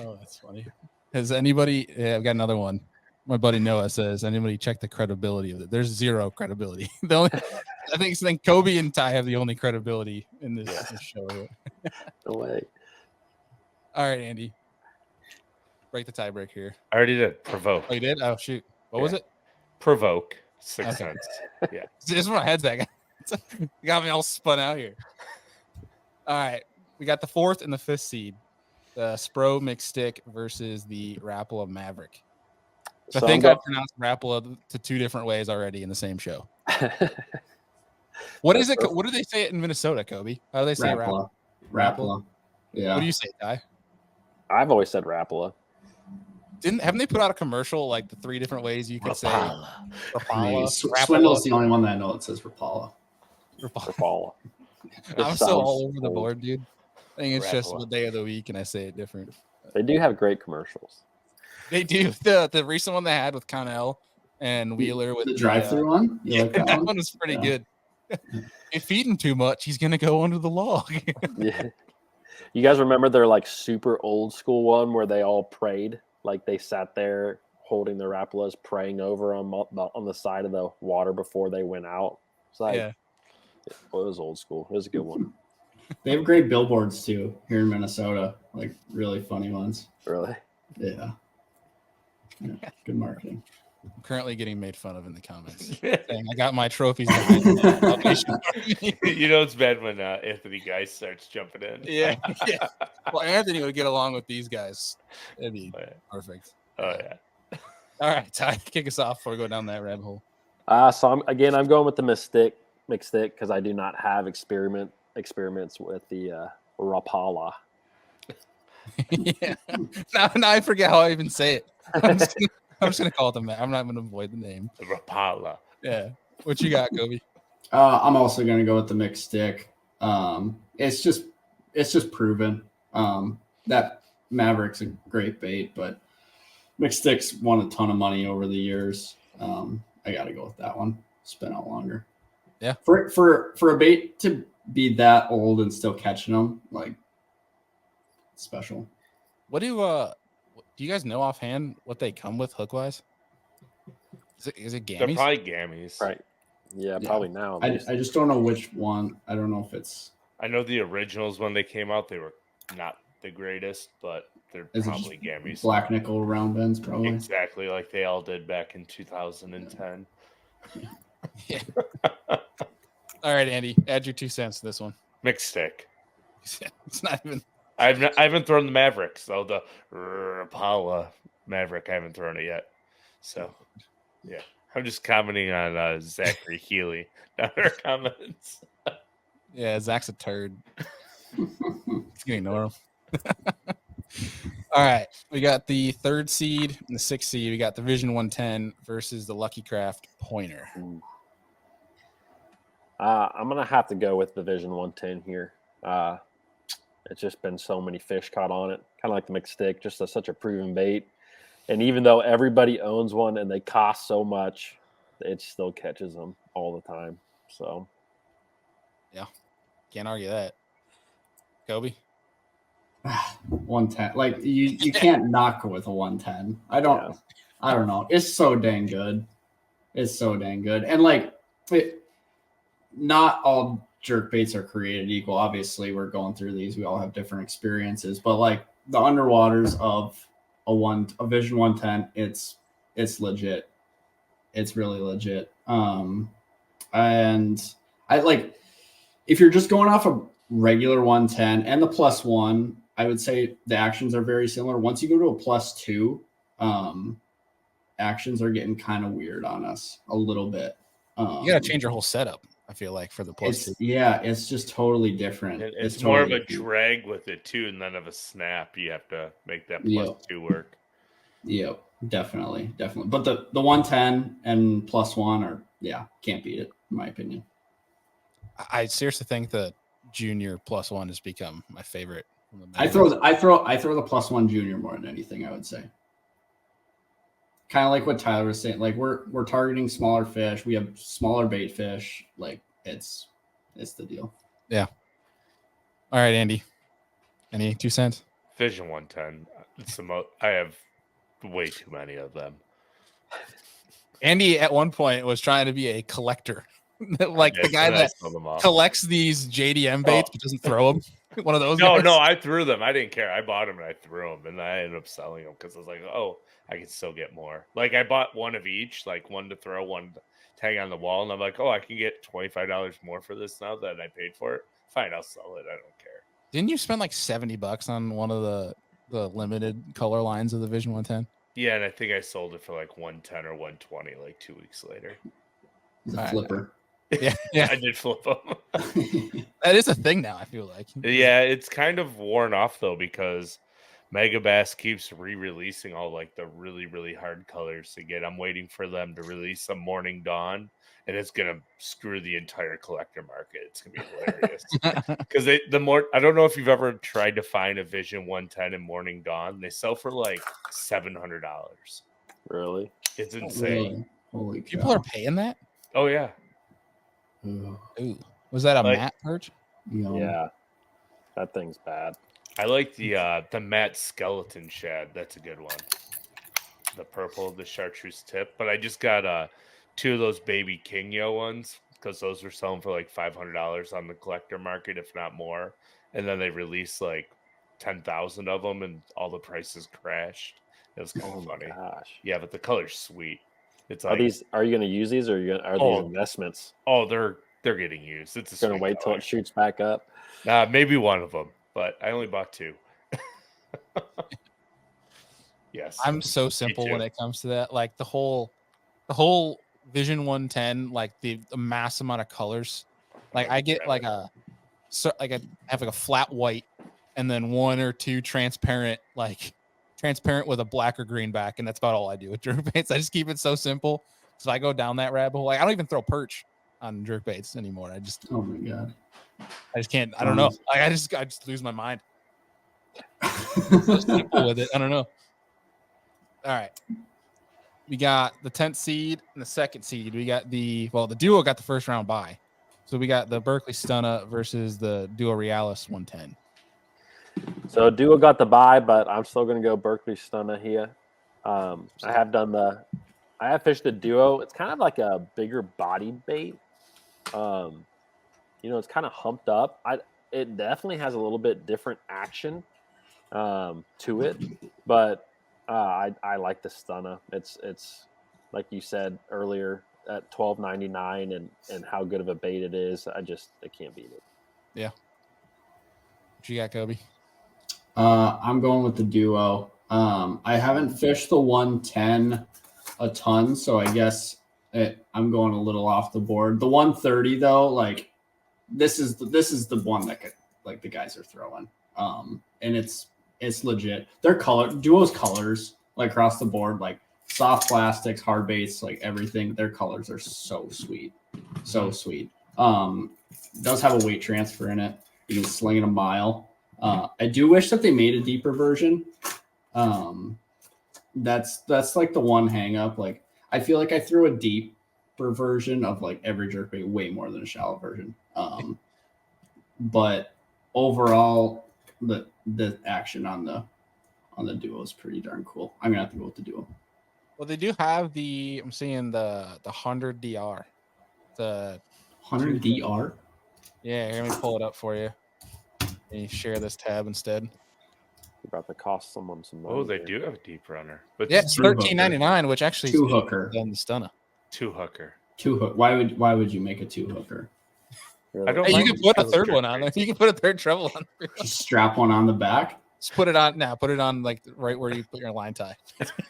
Oh, that's funny. Has anybody? Yeah, I've got another one. My buddy Noah says, anybody check the credibility of it? There's zero credibility. I think Kobie and Ty have the only credibility in this show. No way. All right, Andy. Break the tiebreak here. I already did. Provoke. Oh, you did? Oh, shoot. What was it? Provoke. 6 cents. Yeah. This is where my head's at. You got me all spun out here. All right. We got the 4th and the 5th seed. The Spro McStick versus the Rapala Maverick. So I think I pronounced Rapala to 2 different ways already in the same show. What is it? What do they say it in Minnesota, Kobie? How do they say Rapala? Rapala. Yeah. What do you say, Ty? I've always said Rapala. Haven't they put out a commercial like the 3 different ways you could say Rapala? Swindle's the only one that I know that says Rapala. Rapala. I'm so all over the board, dude. I think it's just the day of the week, and I say it different. They do have great commercials. They do. The recent one they had with Connell and Wheeler with the drive-through one. Yeah, that one was pretty good. If feed him too much, he's gonna go under the log. Yeah. You guys remember their like super old school one where they all prayed? like they sat there holding their Rapalas, praying over on the side of the water before they went out. It's like, Yeah. well, it was old school. It was a good one. They have great billboards too here in Minnesota, like really funny ones. Really. Yeah. Good marketing. I'm currently getting made fun of in the comments. Saying I got my trophies behind me. You know it's bad when Anthony Geist starts jumping in. Yeah. Well, Anthony would get along with these guys. That'd be perfect. Oh yeah. All right, Ty, kick us off before we go down that rabbit hole. So I'm going with the mixed stick because I do not have experiments with the Rapala. Yeah. Now I forget how I even say it. I'm just gonna call it the. I'm not gonna avoid the name. The Rapala. Yeah. What you got, Kobie? I'm also gonna go with the mixed stick. It's just proven. That Maverick's a great bait, but mixed sticks won a ton of money over the years. I got to go with that one. It's been out longer. Yeah. For a bait to be that old and still catching them, like, special. What do you guys know offhand what they come with hook wise? Is it gammies? They're probably gammies. Right. Yeah, probably now. I just don't know which one. I don't know if it's. I know the originals when they came out, they were not the greatest, but they're probably gammies. Black nickel round bends, probably. Exactly, like they all did back in 2010. Yeah. All right, Andy, add your 2 cents to this one. Mixed stick. It's not even. I haven't thrown the Maverick, so the Rapala Maverick, I haven't thrown it yet. So, yeah, I'm just commenting on Zachary Healy down in our comments. Yeah, Zach's a turd. He's gonna ignore him. All right, we got the 3rd seed and the 6th seed. We got the Vision 110 versus the Lucky Craft Pointer. I'm gonna have to go with the Vision 110 here. It's just been so many fish caught on it, kind of like the mixed stick, just such a proven bait. And even though everybody owns one and they cost so much, it still catches them all the time. So, yeah, can't argue that. Kobie? 110. Like you can't knock with a 110. I don't know. It's so dang good. And like not all jerk baits are created equal. Obviously, we're going through these. We all have different experiences, but like the underwaters of a Vision 110, it's legit. It's really legit. And I like if you're just going off a regular 110 and the +1, I would say the actions are very similar. Once you go to a +2, actions are getting kind of weird on us a little bit. You got to change your whole setup, I feel like, for the +2. Yeah, it's just totally different. It's more of a drag with it too, and then of a snap. You have to make that +2 work. Yeah, definitely. But the 110 and +1 are can't beat it in my opinion. I seriously think the junior +1 has become my favorite. I throw the +1 junior more than anything, I would say. Kind of like what Tyler was saying. Like we're targeting smaller fish. We have smaller bait fish. Like it's the deal. Yeah. All right, Andy. Any 2 cents? Vision 110. It's the most. I have way too many of them. Andy at one point was trying to be a collector. Like the guy that collects these JDM baits but doesn't throw them. One of those guys. No, I threw them. I didn't care. I bought them and I threw them, and I ended up selling them because I was like, oh, I can still get more. Like I bought one of each, like one to throw, one to tag on the wall, and I'm like, oh, I can get $25 more for this now that I paid for it. Fine, I'll sell it. I don't care. Didn't you spend like $70 on one of the limited color lines of the Vision 110? Yeah, and I think I sold it for like 110 or 120 like 2 weeks later. He's a flipper. Yeah. I did flip them. That is a thing now, I feel like. Yeah, it's kind of worn off though because Megabass keeps re-releasing all like the really, really hard colors to get. I'm waiting for them to release some Morning Dawn, and it's gonna screw the entire collector market. It's gonna be hilarious because I don't know if you've ever tried to find a Vision 110 in Morning Dawn. They sell for like $700. Really? It's insane. Holy cow. People are paying that? Oh yeah. Ooh. Was that a matte perch? Yeah. That thing's bad. I like the matte skeleton shad. That's a good one. the purple, the chartreuse tip. But I just got 2 of those baby King Yo ones because those were selling for like $500 on the collector market, if not more. And then they released like 10,000 of them, and all the prices crashed. It was kind of funny. Gosh. Yeah, but the color's sweet. It's Are like these? Are you going to use these, or are these investments? oh, they're getting used. It's a Going to sweet wait till color. it shoots back up. Maybe one of them, but I only bought 2. Yes, I'm so simple too. when it comes to that. Like the whole Vision 110, like the mass amount of colors. Like I get like I have like a flat white and then 1 or 2 transparent with a black or green back, and that's about all I do with jerkbaits. I just keep it so simple. So I go down that rabbit hole. Like I don't even throw perch on jerkbaits anymore. Oh my god. I just can't. I don't know. Like I just lose my mind. So simple with it. I don't know. All right. We got the 10th seed and the 2nd seed. We got the duo got the first round bye. So we got the Berkeley Stunna versus the Duo Realis 110. So duo got the bye, but I'm still going to go Berkeley Stunna here. I have fished the duo. It's kind of like a bigger body bait. It's kind of humped up. It definitely has a little bit different action to it, but I like the Stunna. It's like you said earlier at $12.99 and how good of a bait it is. I can't beat it. Yeah. What you got, Kobie? I'm going with the duo. I haven't fished the 110 a ton, so I guess I'm going a little off the board. The 130 though, like this is the one that the guys are throwing. And it's legit. Their duo's colors like across the board, like soft plastics, hard baits, like everything. Their colors are so sweet, so sweet. Does have a weight transfer in it. You can sling it a mile. I do wish that they made a deeper version. That's like the one hang up. Like I feel like I threw a deeper version of like every jerkbait way more than a shallow version. But overall, the action on the duo is pretty darn cool. I'm gonna have to go with the duo. Well, they do have I'm seeing the 100 DR. The 100 DR. Yeah, let me pull it up for you. And you share this tab instead. You're about to cost someone some money. Oh, they do have a deep runner, but yeah, it's $13.99, which actually two hooker than the Stunna. 2 hooker. 2 hook. Why would you make a 2 hooker? I don't. Hey, you mind can put a those third one on there. jerkbaits. You can put a third treble on there. Just strap one on the back. Just put it on now. Put it on like right where you put your line tie.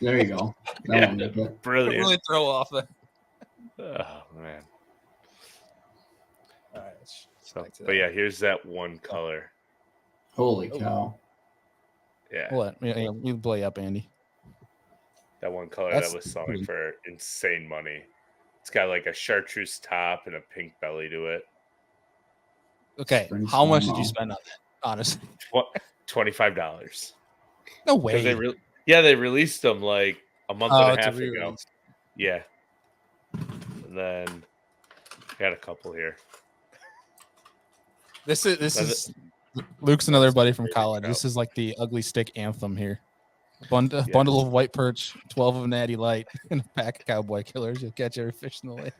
There you go. That Yeah. won't make it. Brilliant. Really throw off there. Oh man. All right. So, but yeah, here's that one color. Holy cow. Yeah, What? Yeah, we blow you up, Andy. that one color That's that was selling for insane money. It's got like a chartreuse top and a pink belly to it. Okay. Spring How much did Slow-Mo. you spend on that? Honestly. $25. No way. They released them like a month and a it's half ago. re-release. Yeah. And then got a couple here. This is Luke's another buddy from college. go. This is like the ugly stick anthem here. Bundle of white perch, 12 of natty light, and a pack of cowboy killers. You'll catch every fish in the lake.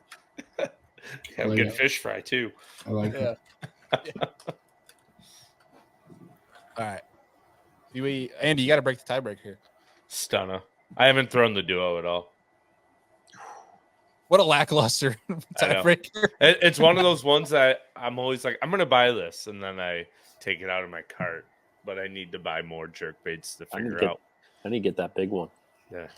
Have a good fish fry too. I like Yeah. it. All right. Andy, you got to break the tiebreaker here. Stunna. I haven't thrown the duo at all. What a lackluster I know. tiebreaker. It's one of those ones that I'm always like, I'm going to buy this, and then I take it out of my cart. But I need to buy more jerkbaits to figure out. I need to get that big one. Yeah.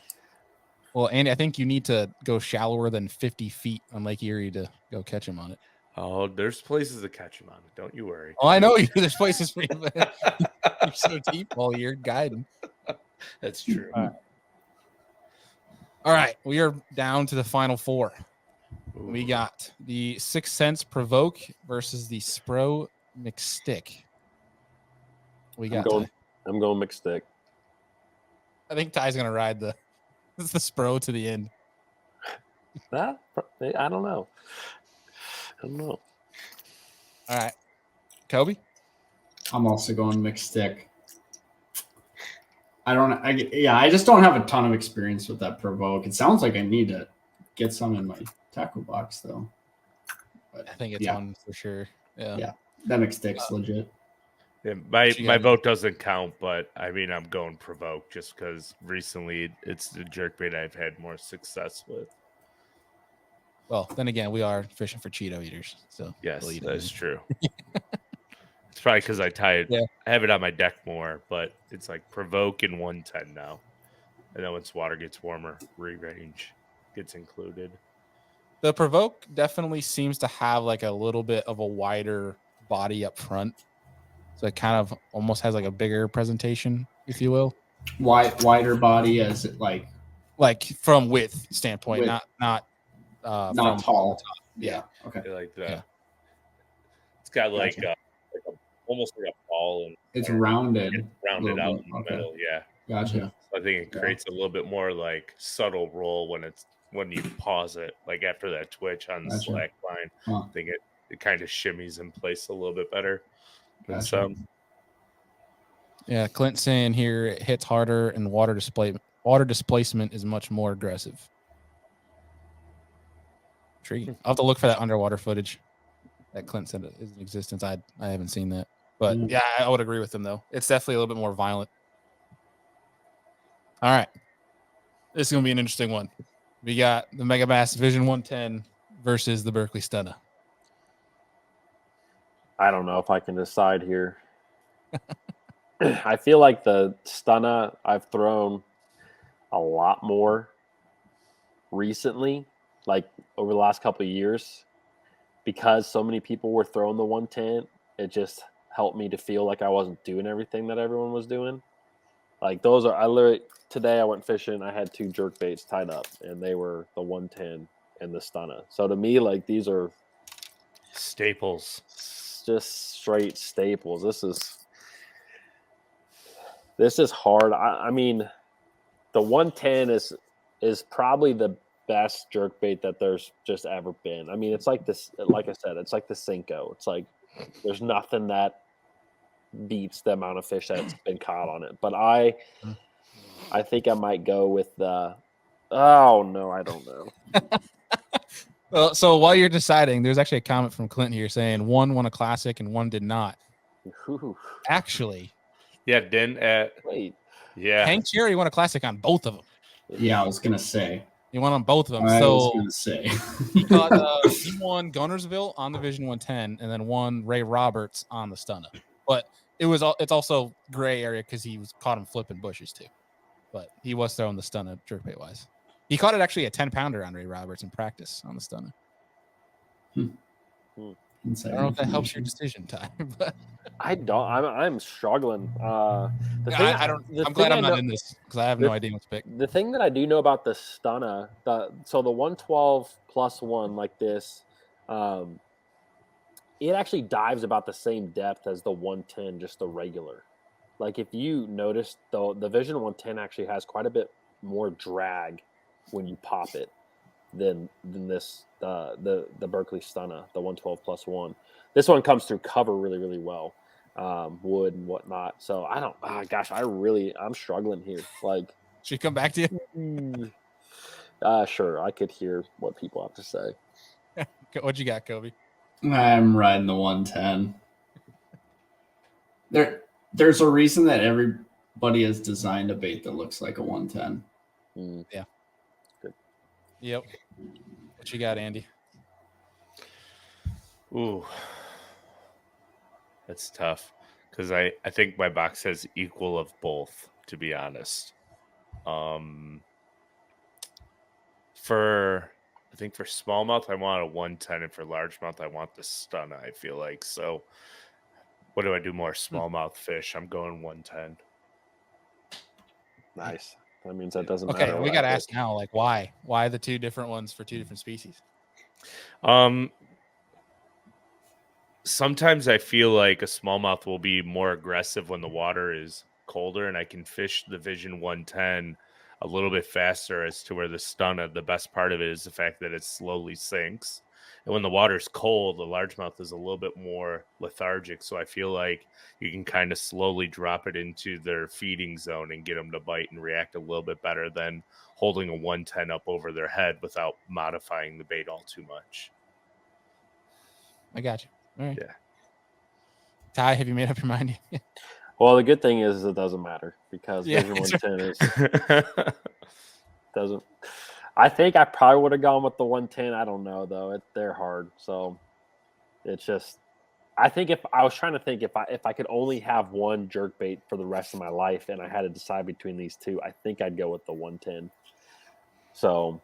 Well, Andy, I think you need to go shallower than 50 feet on Lake Erie to go catch him on it. Oh, there's places to catch them on it. Don't you worry. Oh, I know you. There's places for you. You're so deep all year guiding. That's true. All right. We are down to the final 4. We got the 6 Sense Provoke versus the Spro McStick. I'm going McStick. I think Ty's going to ride the Spro to the end. I don't know. All right. Kobie? I'm also going mixed stick. I just don't have a ton of experience with that provoke. It sounds like I need to get some in my tackle box though. But I think it's one for sure. Yeah. That makes sticks legit. Yeah, my vote doesn't count, but I mean I'm going provoke just because recently it's the jerkbait I've had more success with. Well, then again, we are fishing for Cheeto eaters, so Yes, we'll eat that them. is true. It's probably because I have it on my deck more, but it's like provoke in 110 now. And then once water gets warmer, re-range gets included. The provoke definitely seems to have like a little bit of a wider body up front. So it kind of almost has like a bigger presentation, if you will. Wider body as it like from width standpoint, not from tall. Yeah. Okay. Like that. It's got like almost like a ball, and it's rounded out in the middle. Yeah. Gotcha. So I think it creates a little bit more like subtle roll when you pause it, like after that twitch on the slack line. I think it kind of shimmies in place a little bit better than some. Yeah, Clint saying here it hits harder and water displacement is much more aggressive. Intriguing. I'll have to look for that underwater footage that Clint said is in existence. I haven't seen that. But yeah, I would agree with him though. It's definitely a little bit more violent. All right. This is going to be an interesting one. We got the Megabass Vision 110 versus the Berkeley Stunna. I don't know if I can decide here. I feel like the Stunna I've thrown a lot more recently, like over the last couple of years, because so many people were throwing the 110. It just helped me to feel like I wasn't doing everything that everyone was doing. Like today I went fishing. I had 2 jerkbaits tied up, and they were the 110 and the Stunna. So to me, like these are staples, just straight staples. This is hard. I mean, the 110 is probably the best jerkbait that there's just ever been. I mean, it's like this. Like I said, it's like the Cinco. It's like there's nothing that beats the amount of fish that's been caught on it. But I think I might go with the. Oh no, I don't know. Well, so while you're deciding, there's actually a comment from Clint here saying one won a classic and one did not. Ooh. Actually, wait. Yeah, Hank Cherry won a classic on both of them. Yeah, I was gonna say. He won on both of them. I was gonna say he won Gunnersville on the Vision 110, and then won Ray Roberts on the Stunna. But it's also gray area because he was caught him flipping bushes too. But he was throwing the Stunna jerkbait wise. He caught it actually a 10-pounder on Ray Roberts in practice on the Stunna. I don't know if that helps your decision, Ty. But I don't. I'm struggling. I'm glad I'm not in this because I have no idea what to pick. The thing that I do know about the Stunna, so the 112 plus 1 like this, it actually dives about the same depth as the 110, just the regular. Like if you notice, the Vision 110 actually has quite a bit more drag when you pop it than this the Berkeley Stunna, the 112 plus 1. This one comes through cover really, really well, wood and whatnot. So I don't. I'm struggling here. Like, should we come back to you? Sure. I could hear what people have to say. What you got, Kobie? I'm riding the 110. There's a reason that everybody has designed a bait that looks like a 110. Yeah. Good. Yep. What you got, Andy? Ooh, that's tough because I think my box has equal of both, to be honest. For smallmouth, I want a 110, and for largemouth, I want the Stunna. I feel like so. What do I do more? Smallmouth fish. I'm going 110. Nice. That means that doesn't matter. Okay, we got to ask now, like, why? Why the 2 different ones for 2 different species? Sometimes I feel like a smallmouth will be more aggressive when the water is colder, and I can fish the Vision 110 a little bit faster as to where the Stunna, the best part of it is the fact that it slowly sinks. And when the water's cold, the largemouth is a little bit more lethargic. So I feel like you can kind of slowly drop it into their feeding zone and get them to bite and react a little bit better than holding a 110 up over their head without modifying the bait all too much. I got you. All right. Yeah. Ty, have you made up your mind? Well, the good thing is it doesn't matter because Yeah, Vision that's 110 is doesn't. I think I probably would have gone with the 110. I don't know though; they're hard. So it's just. I think if I was trying to think if I could only have one jerkbait for the rest of my life and I had to decide between these two, I think I'd go with the 110. So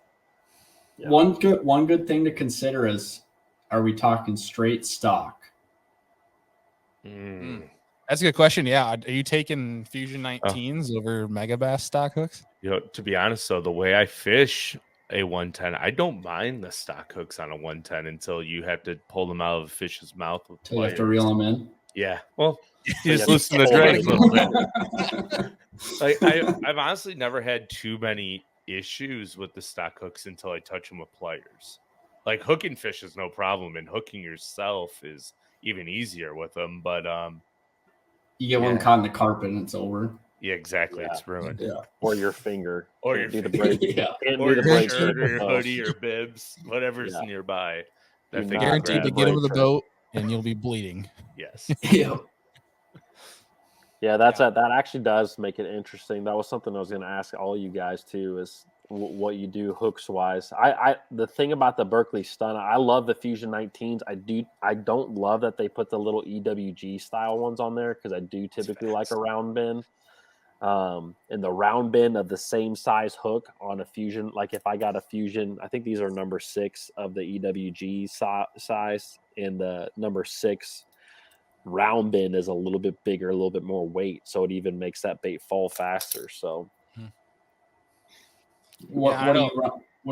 yeah. One good thing to consider is, are we talking straight stock? That's a good question. Yeah. Are you taking Fusion 19s over Megabass stock hooks? You know, to be honest, though, the way I fish a 110, I don't mind the stock hooks on a 110 until you have to pull them out of a fish's mouth with So you have to reel them in. Yeah. Well, You you just loosen the drag a little bit. Like I've honestly never had too many issues with the stock hooks until I touch them with pliers. Like hooking fish is no problem, and hooking yourself is even easier with them. But you get one caught in the carpet and it's over. yeah, exactly. Yeah. It's ruined. Yeah. Or your finger. Or your do the break. Yeah. Or your shirt or your hoodie or bibs, whatever's nearby. That guaranteed to get over the boat and you'll be bleeding. Yes. Yeah. Yeah, that actually does make it interesting. That was something I was going to ask all you guys too, is what you do hooks wise. The thing about the Berkeley Stunna, I love the Fusion 19s. I don't love that they put the little EWG style ones on there because I do typically like a round bend. And the round bend of the same size hook on a Fusion, like if I got a Fusion, I think these are number 6 of the EWG size, and the number 6 round bend is a little bit bigger, a little bit more weight, so it even makes that bait fall faster. So what do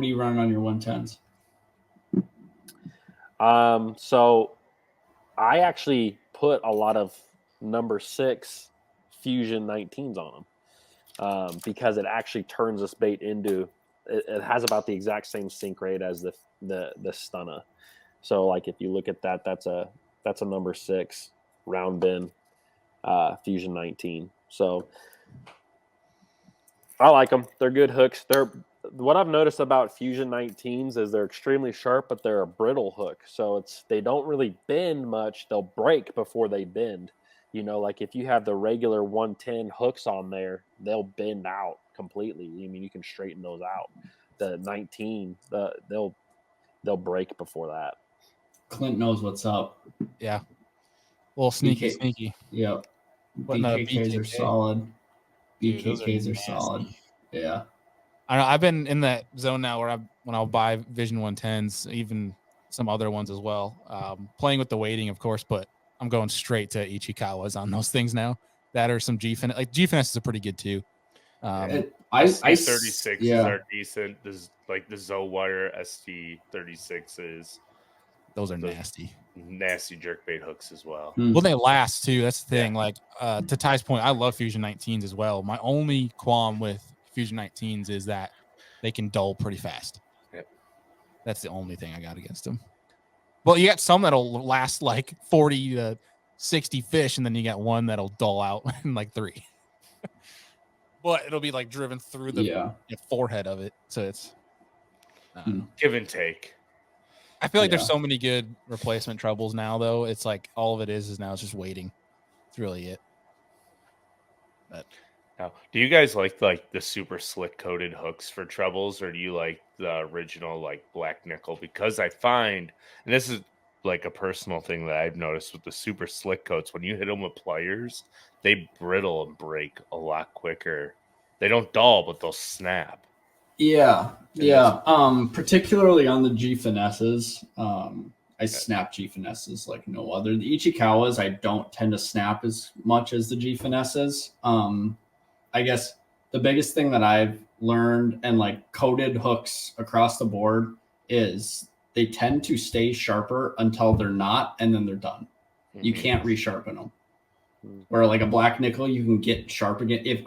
you run on your 110s? So I actually put a lot of number 6 Fusion 19s on them because it actually turns this bait into it has about the exact same sink rate as the Stunna. So like if you look at that, that's a number 6 round bend Fusion 19. So I like them. They're good hooks. What I've noticed about Fusion 19s is they're extremely sharp, but they're a brittle hook. So they don't really bend much. They'll break before they bend. You know, like if you have the regular 110 hooks on there, they'll bend out completely. I mean, you can straighten those out. The 19, they'll break before that. Clint knows what's up. Yeah. A little sneaky. Yep. BKKs are solid. BKKs are solid. Yeah. I know. I've been in that zone now where when I'll buy Vision 110s, even some other ones as well. Playing with the weighting, of course, but I'm going straight to Ichikawas on those things now. That are some G-Finesse. Like G-Finesses are pretty good too. ST36s are decent. There's like the Zowire ST36s. Those are nasty jerkbait hooks as well. Well, they last too. That's the thing. Like to Ty's point, I love Fusion 19s as well. My only qualm with Fusion 19s is that they can dull pretty fast. Yep. That's the only thing I got against them. Well, you got some that'll last like 40 to 60 fish, and then you got one that'll dull out in like 3. But it'll be like driven through the forehead of it. So it's give and take. I feel like there's so many good replacement trebles now, though. It's like all of it is now it's just waiting. It's really it. But now, do you guys like the super slick coated hooks for trebles, or do you like the original like black nickel? Because I find, and this is like a personal thing that I've noticed with the super slick coats, when you hit them with pliers, they brittle and break a lot quicker. They don't dull, but they'll snap. Yeah. Particularly on the G-Finesses. I snap G-Finesses like no other. The Ichikawas, I don't tend to snap as much as the G-Finesses. I guess the biggest thing that I've learned and like coated hooks across the board is they tend to stay sharper until they're not, and then they're done. Mm-hmm. You can't resharpen them. Where like a black nickel, you can get sharp again.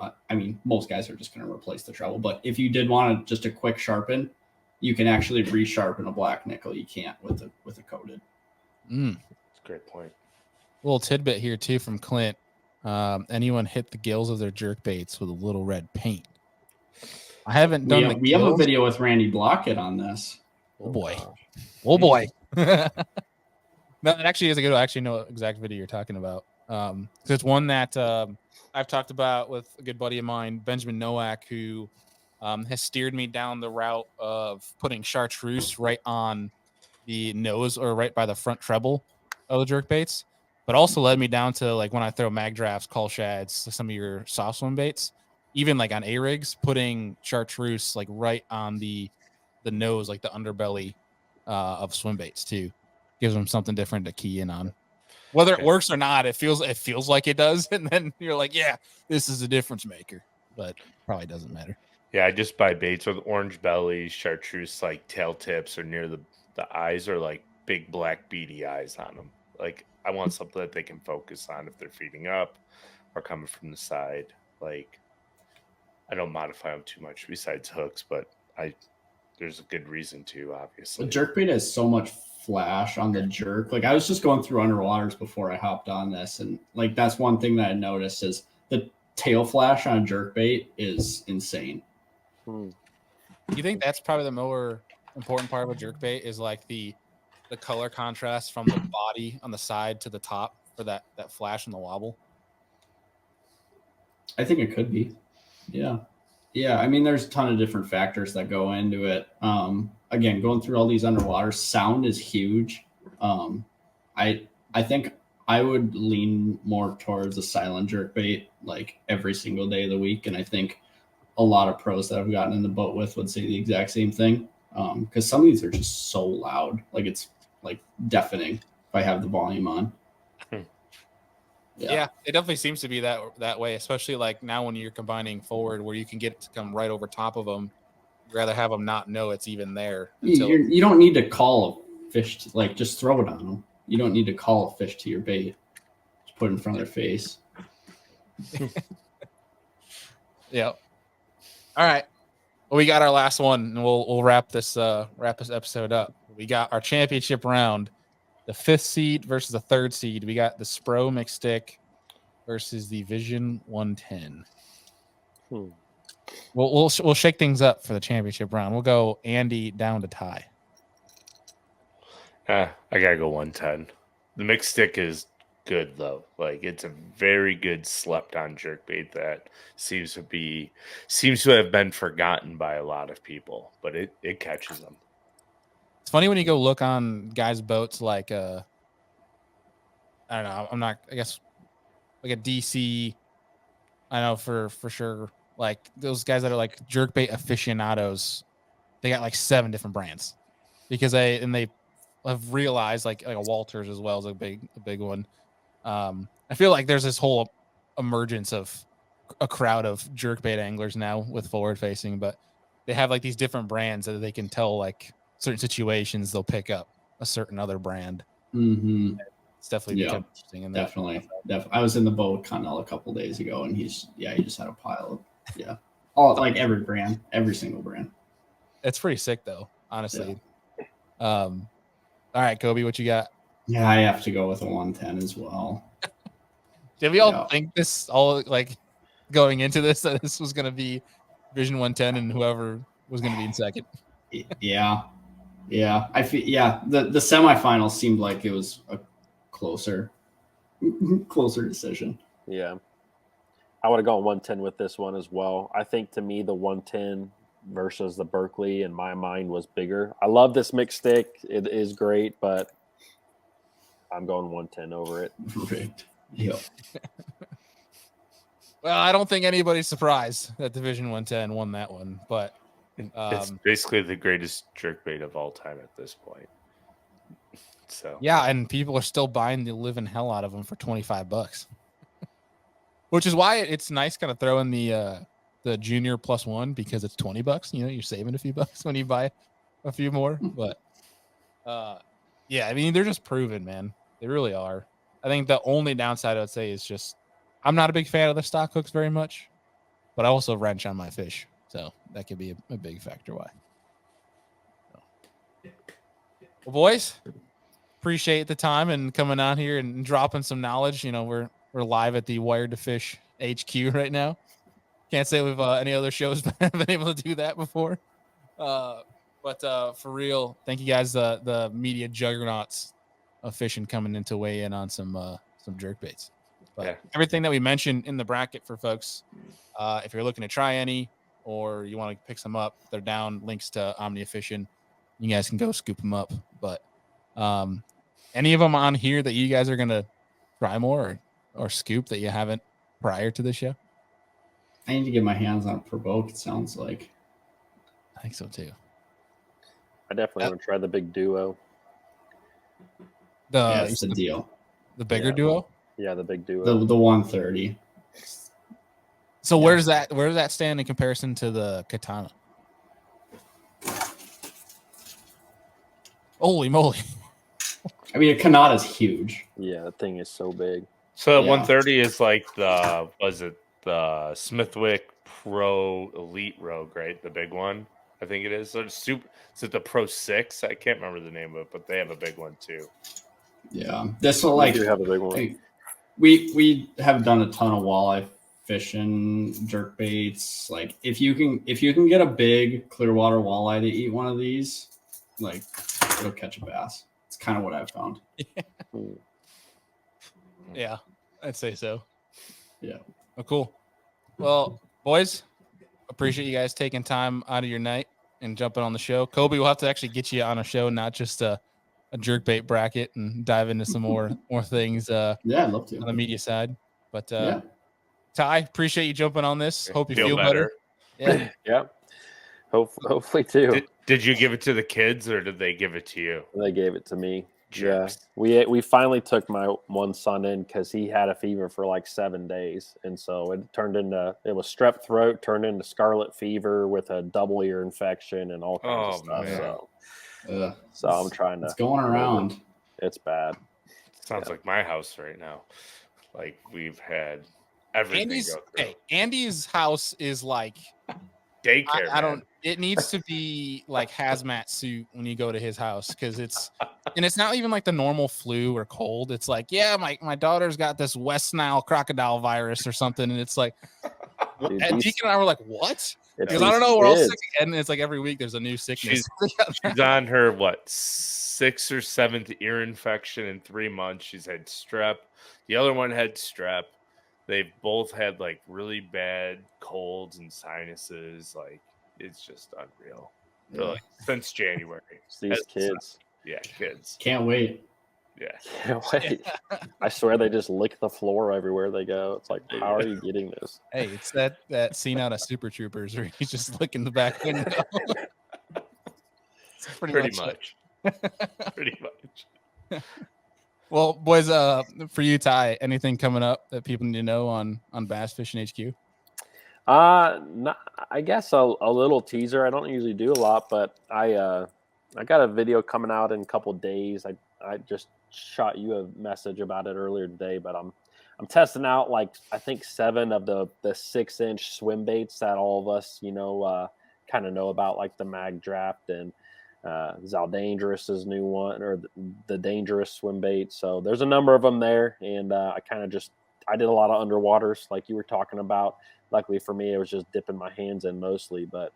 Most guys are just going to replace the treble, but if you did want just a quick sharpen, you can actually resharpen a black nickel. You can't with a coated. That's a great point. Little tidbit here too from Clint. Anyone hit the gills of their jerkbaits with a little red paint? I haven't done We have a video with Randy Blockett on this. Oh boy. Oh boy. No, it actually is a good one. I actually know what exact video you're talking about. So it's one that I've talked about with a good buddy of mine, Benjamin Nowak, who has steered me down the route of putting chartreuse right on the nose or right by the front treble of the jerk baits, but also led me down to like when I throw mag drafts, call shads, some of your soft swim baits, even like on A-rigs, putting chartreuse like right on the nose, like the underbelly of swim baits too. Gives them something different to key in on. Whether it works or not, it feels like it does, and then you're like, yeah, this is a difference maker, but probably doesn't matter. Yeah, I just buy baits with orange bellies, chartreuse like tail tips or near the eyes, or like big black beady eyes on them. Like I want something that they can focus on if they're feeding up or coming from the side. Like I don't modify them too much besides hooks, but there's a good reason to, obviously. The jerkbait has so much flash on the jerk. Like I was just going through underwaters before I hopped on this, and like that's one thing that I noticed is the tail flash on a jerkbait is insane. You think that's probably the more important part of a jerkbait is like the color contrast from the body on the side to the top for that flash and the wobble? I think it could be. Yeah. I mean, there's a ton of different factors that go into it. Again, going through all these underwater, sound is huge. I think I would lean more towards a silent jerkbait like every single day of the week, and I think a lot of pros that I've gotten in the boat with would say the exact same thing. Because some of these are just so loud, like it's like deafening if I have the volume on. Yeah, it definitely seems to be that way, especially like now when you're combining forward where you can get it to come right over top of them. You'd rather have them not know it's even there. You don't need to call a fish to, like, just throw it on them. You don't need to call a fish to your bait. Just put it in front of their face. Yeah. All right. Well, we got our last one, and we'll wrap this episode up. We got our championship round. The 5th seed versus the 3rd seed. We got the Spro McStick versus the Vision 110. We'll shake things up for the championship round. We'll go Andy down to Ty. I gotta go 110. The McStick is good though. Like it's a very good slept-on jerkbait that seems to have been forgotten by a lot of people, but it catches them. It's funny when you go look on guys' boats like I don't know, I guess like a DC. I know for sure, like those guys that are like jerkbait aficionados, they got like 7 different brands because they have realized like a Walters as well as a big one. I feel like there's this whole emergence of a crowd of jerkbait anglers now with forward facing, but they have like these different brands that they can tell like certain situations they'll pick up a certain other brand. Mm-hmm. It's definitely become interesting. In definitely. I was in the boat with Connell a couple days ago, and he just had a pile of all like every brand, every single brand. It's pretty sick though, honestly. Yeah. All right, Kobie, what you got? Yeah, I have to go with a 110 as well. Did we all think this all like going into this that this was going to be Vision 110 and whoever was going to be in second? Yeah. I feel the semifinals seemed like it was a closer decision. Yeah, I would have gone 110 with this one as well. I think to me the 110 versus the Berkeley in my mind was bigger. I love this mixed stick; it is great, but I'm going 110 over it. Right. Yep. Well, I don't think anybody's surprised that Division 110 won that one, but it's basically the greatest jerkbait of all time at this point. So yeah, and people are still buying the living hell out of them for $25, which is why it's nice kind of throw in the junior +1 because it's $20. You know, you're saving a few bucks when you buy a few more. But yeah, I mean they're just proven, man. They really are. I think the only downside I would say is just I'm not a big fan of the stock hooks very much, but I also wrench on my fish, so that could be a big factor why. Well, boys, appreciate the time and coming on here and dropping some knowledge. You know, we're live at the Wired to Fish HQ right now. Can't say we've any other shows been able to do that before. But for real, thank you guys, the media juggernauts of fishing, coming in to weigh in on some jerkbaits. But everything that we mentioned in the bracket for folks, if you're looking to try any or you want to pick some up, they're down. Links to Omnia Fishing. You guys can go scoop them up. But any of them on here that you guys are gonna try more or scoop that you haven't prior to the show? I need to get my hands on Provoke, it sounds like. I think so too. I definitely want to try the big duo. That's the deal. The bigger duo? Yeah, the big duo. The 130. So where does that stand in comparison to the Katana? Holy moly. I mean, a Kanata is huge. Yeah, that thing is so big. So 130 is like the Smithwick Pro Elite Rogue, right? The big one, I think it is. So it's super. Is it the Pro 6? I can't remember the name of it, but they have a big one too. Yeah, this will like have a big one. We have done a ton of walleye fishing, jerkbaits. Like if you can get a big Clearwater walleye to eat one of these, like it'll catch a bass. It's kind of what I've found. Yeah, I'd say so. Yeah. Oh, cool. Well, boys, appreciate you guys taking time out of your night and jumping on the show. Kobie, we'll have to actually get you on a show, not just a jerkbait bracket, and dive into some more things. Yeah, I'd love to on the media side. But yeah. Ty, appreciate you jumping on this. Hope you feel better. Yeah. Yeah. Hopefully too. Did you give it to the kids or did they give it to you? They gave it to me. Jerks. Yeah, we finally took my one son in because he had a fever for like 7 days, and so it was strep throat, turned into scarlet fever with a double ear infection and all kinds of stuff. Man. So I'm trying to. It's going around. It's bad. Sounds like my house right now. Like we've had everything go through. Andy's house is like daycare. I don't. It needs to be like hazmat suit when you go to his house because it's not even like the normal flu or cold. It's like, yeah, my daughter's got this West Nile crocodile virus or something, and it's like, Dude, and Deacon and I were like, what? Because I don't know, we're all sick again. And it's like every week there's a new sickness. She's on her 6th or 7th ear infection in 3 months. She's had strep. The other one had strep. They've both had like really bad colds and sinuses. Like it's just unreal. Yeah. Like, since January. These kids. Yeah, kids. Can't wait. Yeah. Can't wait. I swear they just lick the floor everywhere they go. It's like, how are you getting this? Hey, it's that scene out of Super Troopers where he's just licking the back window. Pretty much. Pretty much. Well, boys, for you, Ty, anything coming up that people need to know on Bass Fishing HQ? I guess a little teaser. I don't usually do a lot, but I got a video coming out in a couple of days. I just shot you a message about it earlier today, but I'm testing out like I think 7 of the 6-inch swim baits that all of us kind of know about, like the Mag Draft and Zal Dangerous's new one, or the Dangerous swim bait. So there's a number of them there, and I did a lot of underwaters like you were talking about. Luckily for me, it was just dipping my hands in mostly, but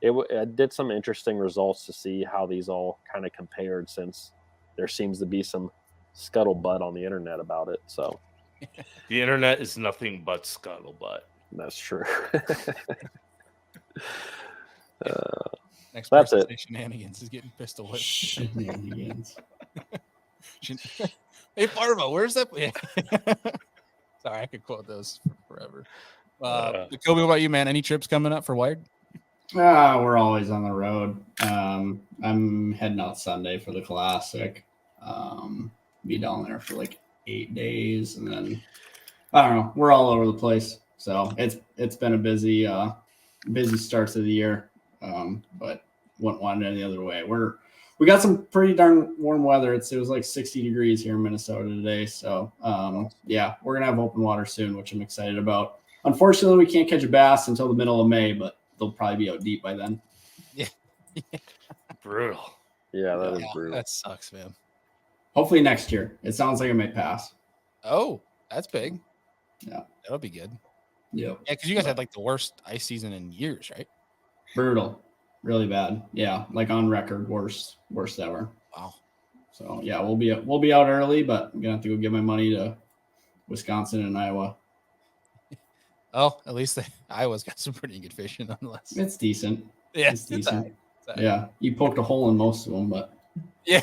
it did some interesting results to see how these all kind of compared, since there seems to be some scuttlebutt on the internet about it. So the internet is nothing but scuttlebutt. That's true. Next that's person it. Shenanigans is getting pistol whipped. Shenanigans. Hey, Farva, where's that? Sorry, I could quote those forever. Kobie, what about you, man? Any trips coming up for Wired? We're always on the road. I'm heading out Sunday for the Classic. Be down there for like 8 days, and then I don't know. We're all over the place, so it's been a busy start to the year. But wouldn't want it any other way. We got some pretty darn warm weather. It was like 60 degrees here in Minnesota today. So yeah, we're gonna have open water soon, which I'm excited about. Unfortunately, we can't catch a bass until the middle of May, but they'll probably be out deep by then. Yeah. Brutal. Yeah, that is Yeah, brutal. that sucks, man. Hopefully next year. It sounds like it might pass. Oh, that's big. Yeah. That'll be good. Yep. Yeah, because you guys had like the worst ice season in years, right? Brutal. Really bad. Yeah, like on record, worst ever. Wow. So yeah, we'll be out early, but I'm gonna have to go give my money to Wisconsin and Iowa. Oh, at least Iowa's got some pretty good fishing, nonetheless. It's decent. Yeah, It's decent. all right. It's all right. Yeah, you poked a hole in most of them, but Yeah.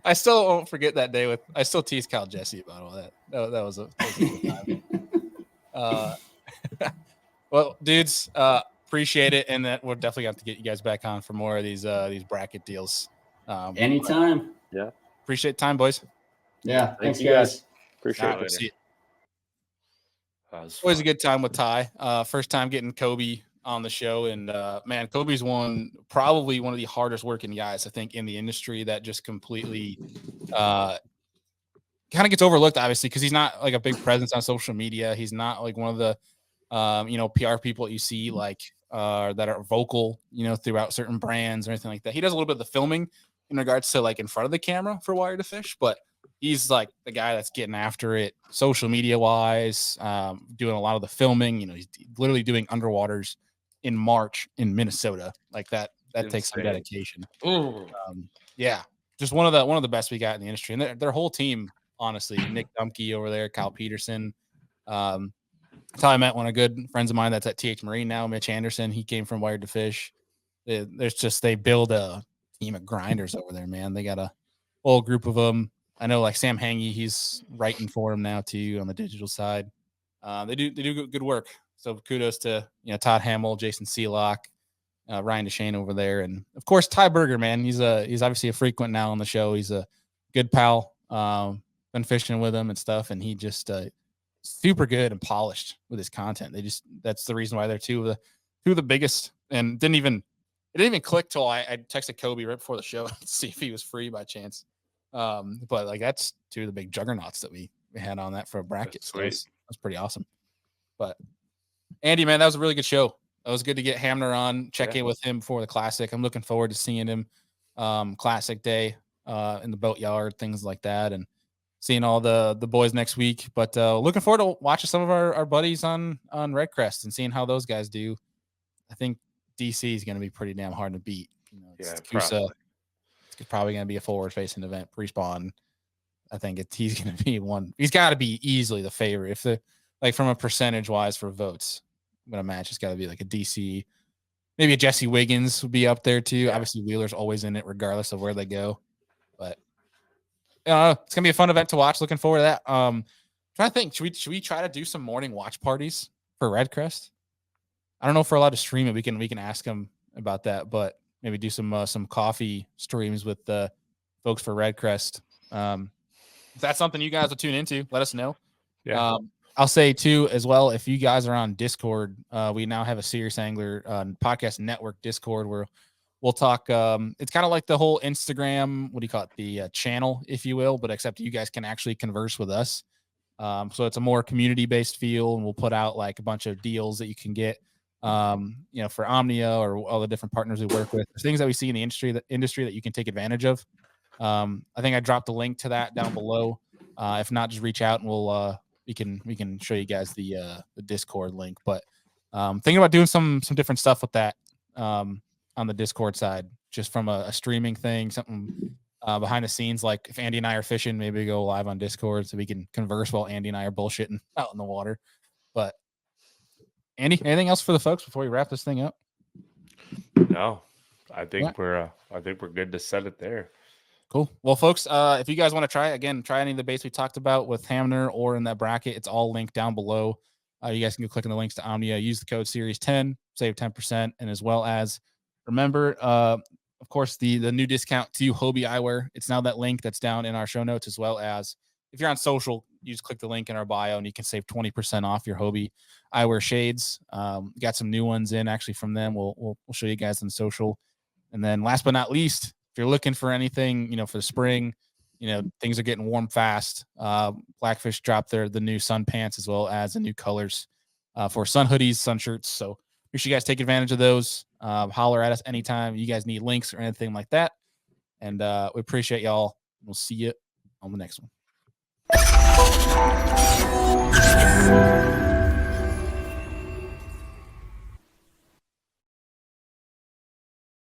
I still won't forget that day I still tease Kyle Jesse about all that. That was a good time. Well, dudes, appreciate it, and that we'll definitely have to get you guys back on for more of these bracket deals. anytime. Yeah. Appreciate the time, boys. Yeah, thanks you, guys. guys. Appreciate All right, it. we'll see you. was Always a fun. good time with Ty. First time getting Kobie on the show, and man, Kobie's probably one of the hardest working guys I think in the industry. That just completely kind of gets overlooked, obviously, because he's not like a big presence on social media. He's not like one of the PR people that you see like that are vocal, throughout certain brands or anything like that. He does a little bit of the filming in regards to like in front of the camera for Wire to Fish, but he's like the guy that's getting after it social media wise, doing a lot of the filming. He's literally doing underwaters in March in Minnesota. Like that takes some Insane. dedication. Ooh. Yeah, just one of the best we got in the industry, and their whole team, honestly. Nick Dumke over there, Kyle Peterson. That's how I met one of good friends of mine that's at TH Marine now, Mitch Anderson. He came from Wired to Fish. They build a team of grinders over there, man. They got a whole group of them. I know like Sam Hangy, he's writing for him now too on the digital side. They do good work. So kudos to Todd Hamill, Jason Seelock, Ryan DeShane over there, and of course Ty Berger, man. He's obviously a frequent now on the show. He's a good pal. Been fishing with him and stuff, and he just super good and polished with his content. That's the reason why they're two of the biggest. And it didn't even click till I texted Kobie right before the show to see if he was free by chance. But like that's two of the big juggernauts that we had on that for a bracket. So that's pretty awesome. But Andy, man, that was a really good show. It was good to get Hamner on, check in with him before the Classic. I'm looking forward to seeing him Classic Day in the boatyard, things like that, and seeing all the boys next week. But looking forward to watching some of our buddies on Redcrest and seeing how those guys do. I think DC is going to be pretty damn hard to beat. It's probably going to be a forward-facing event, pre-spawn. I think he's going to be one. He's got to be easily the favorite. From a percentage-wise for votes, I'm going to imagine it's got to be like a DC. Maybe a Jesse Wiggins would be up there too. Yeah. Obviously, Wheeler's always in it regardless of where they go. But it's gonna be a fun event to watch. Looking forward to that. Trying to think, should we try to do some morning watch parties for Redcrest? I don't know if we're allowed to stream it. We can ask them about that, but maybe do some coffee streams with the folks for Redcrest. If that's something you guys will tune into, let us know. Yeah. I'll say too as well, if you guys are on Discord, we now have a Serious Angler podcast network Discord where we'll talk. It's kind of like the whole Instagram, what do you call it? The channel, if you will, but except you guys can actually converse with us. So it's a more community-based feel, and we'll put out like a bunch of deals that you can get, for Omnia or all the different partners we work with. There's things that we see in the industry that you can take advantage of. I think I dropped the link to that down below. If not, just reach out and we can show you guys the Discord link. But thinking about doing some different stuff with that on the Discord side, just from a streaming thing, something behind the scenes. Like if Andy and I are fishing, maybe go live on Discord so we can converse while Andy and I are bullshitting out in the water. But Andy, anything else for the folks before we wrap this thing up? No, I think we're good to set it there. Cool. Well, folks, if you guys want to try any of the baits we talked about with Hamner or in that bracket, it's all linked down below. You guys can go click on the links to Omnia, use the code Series 10, save 10%, and as well as remember, of course, the new discount to Hobie Eyewear. It's now that link that's down in our show notes, as well as if you're on social, you just click the link in our bio and you can save 20% off your Hobie Eyewear shades. Got some new ones in actually from them. We'll show you guys on social. And then last but not least, if you're looking for anything, for the spring, things are getting warm fast. Blackfish dropped the new sun pants as well as the new colors for sun hoodies, sun shirts. So make sure you guys take advantage of those. Holler at us anytime you guys need links or anything like that. And we appreciate y'all. We'll see you on the next one.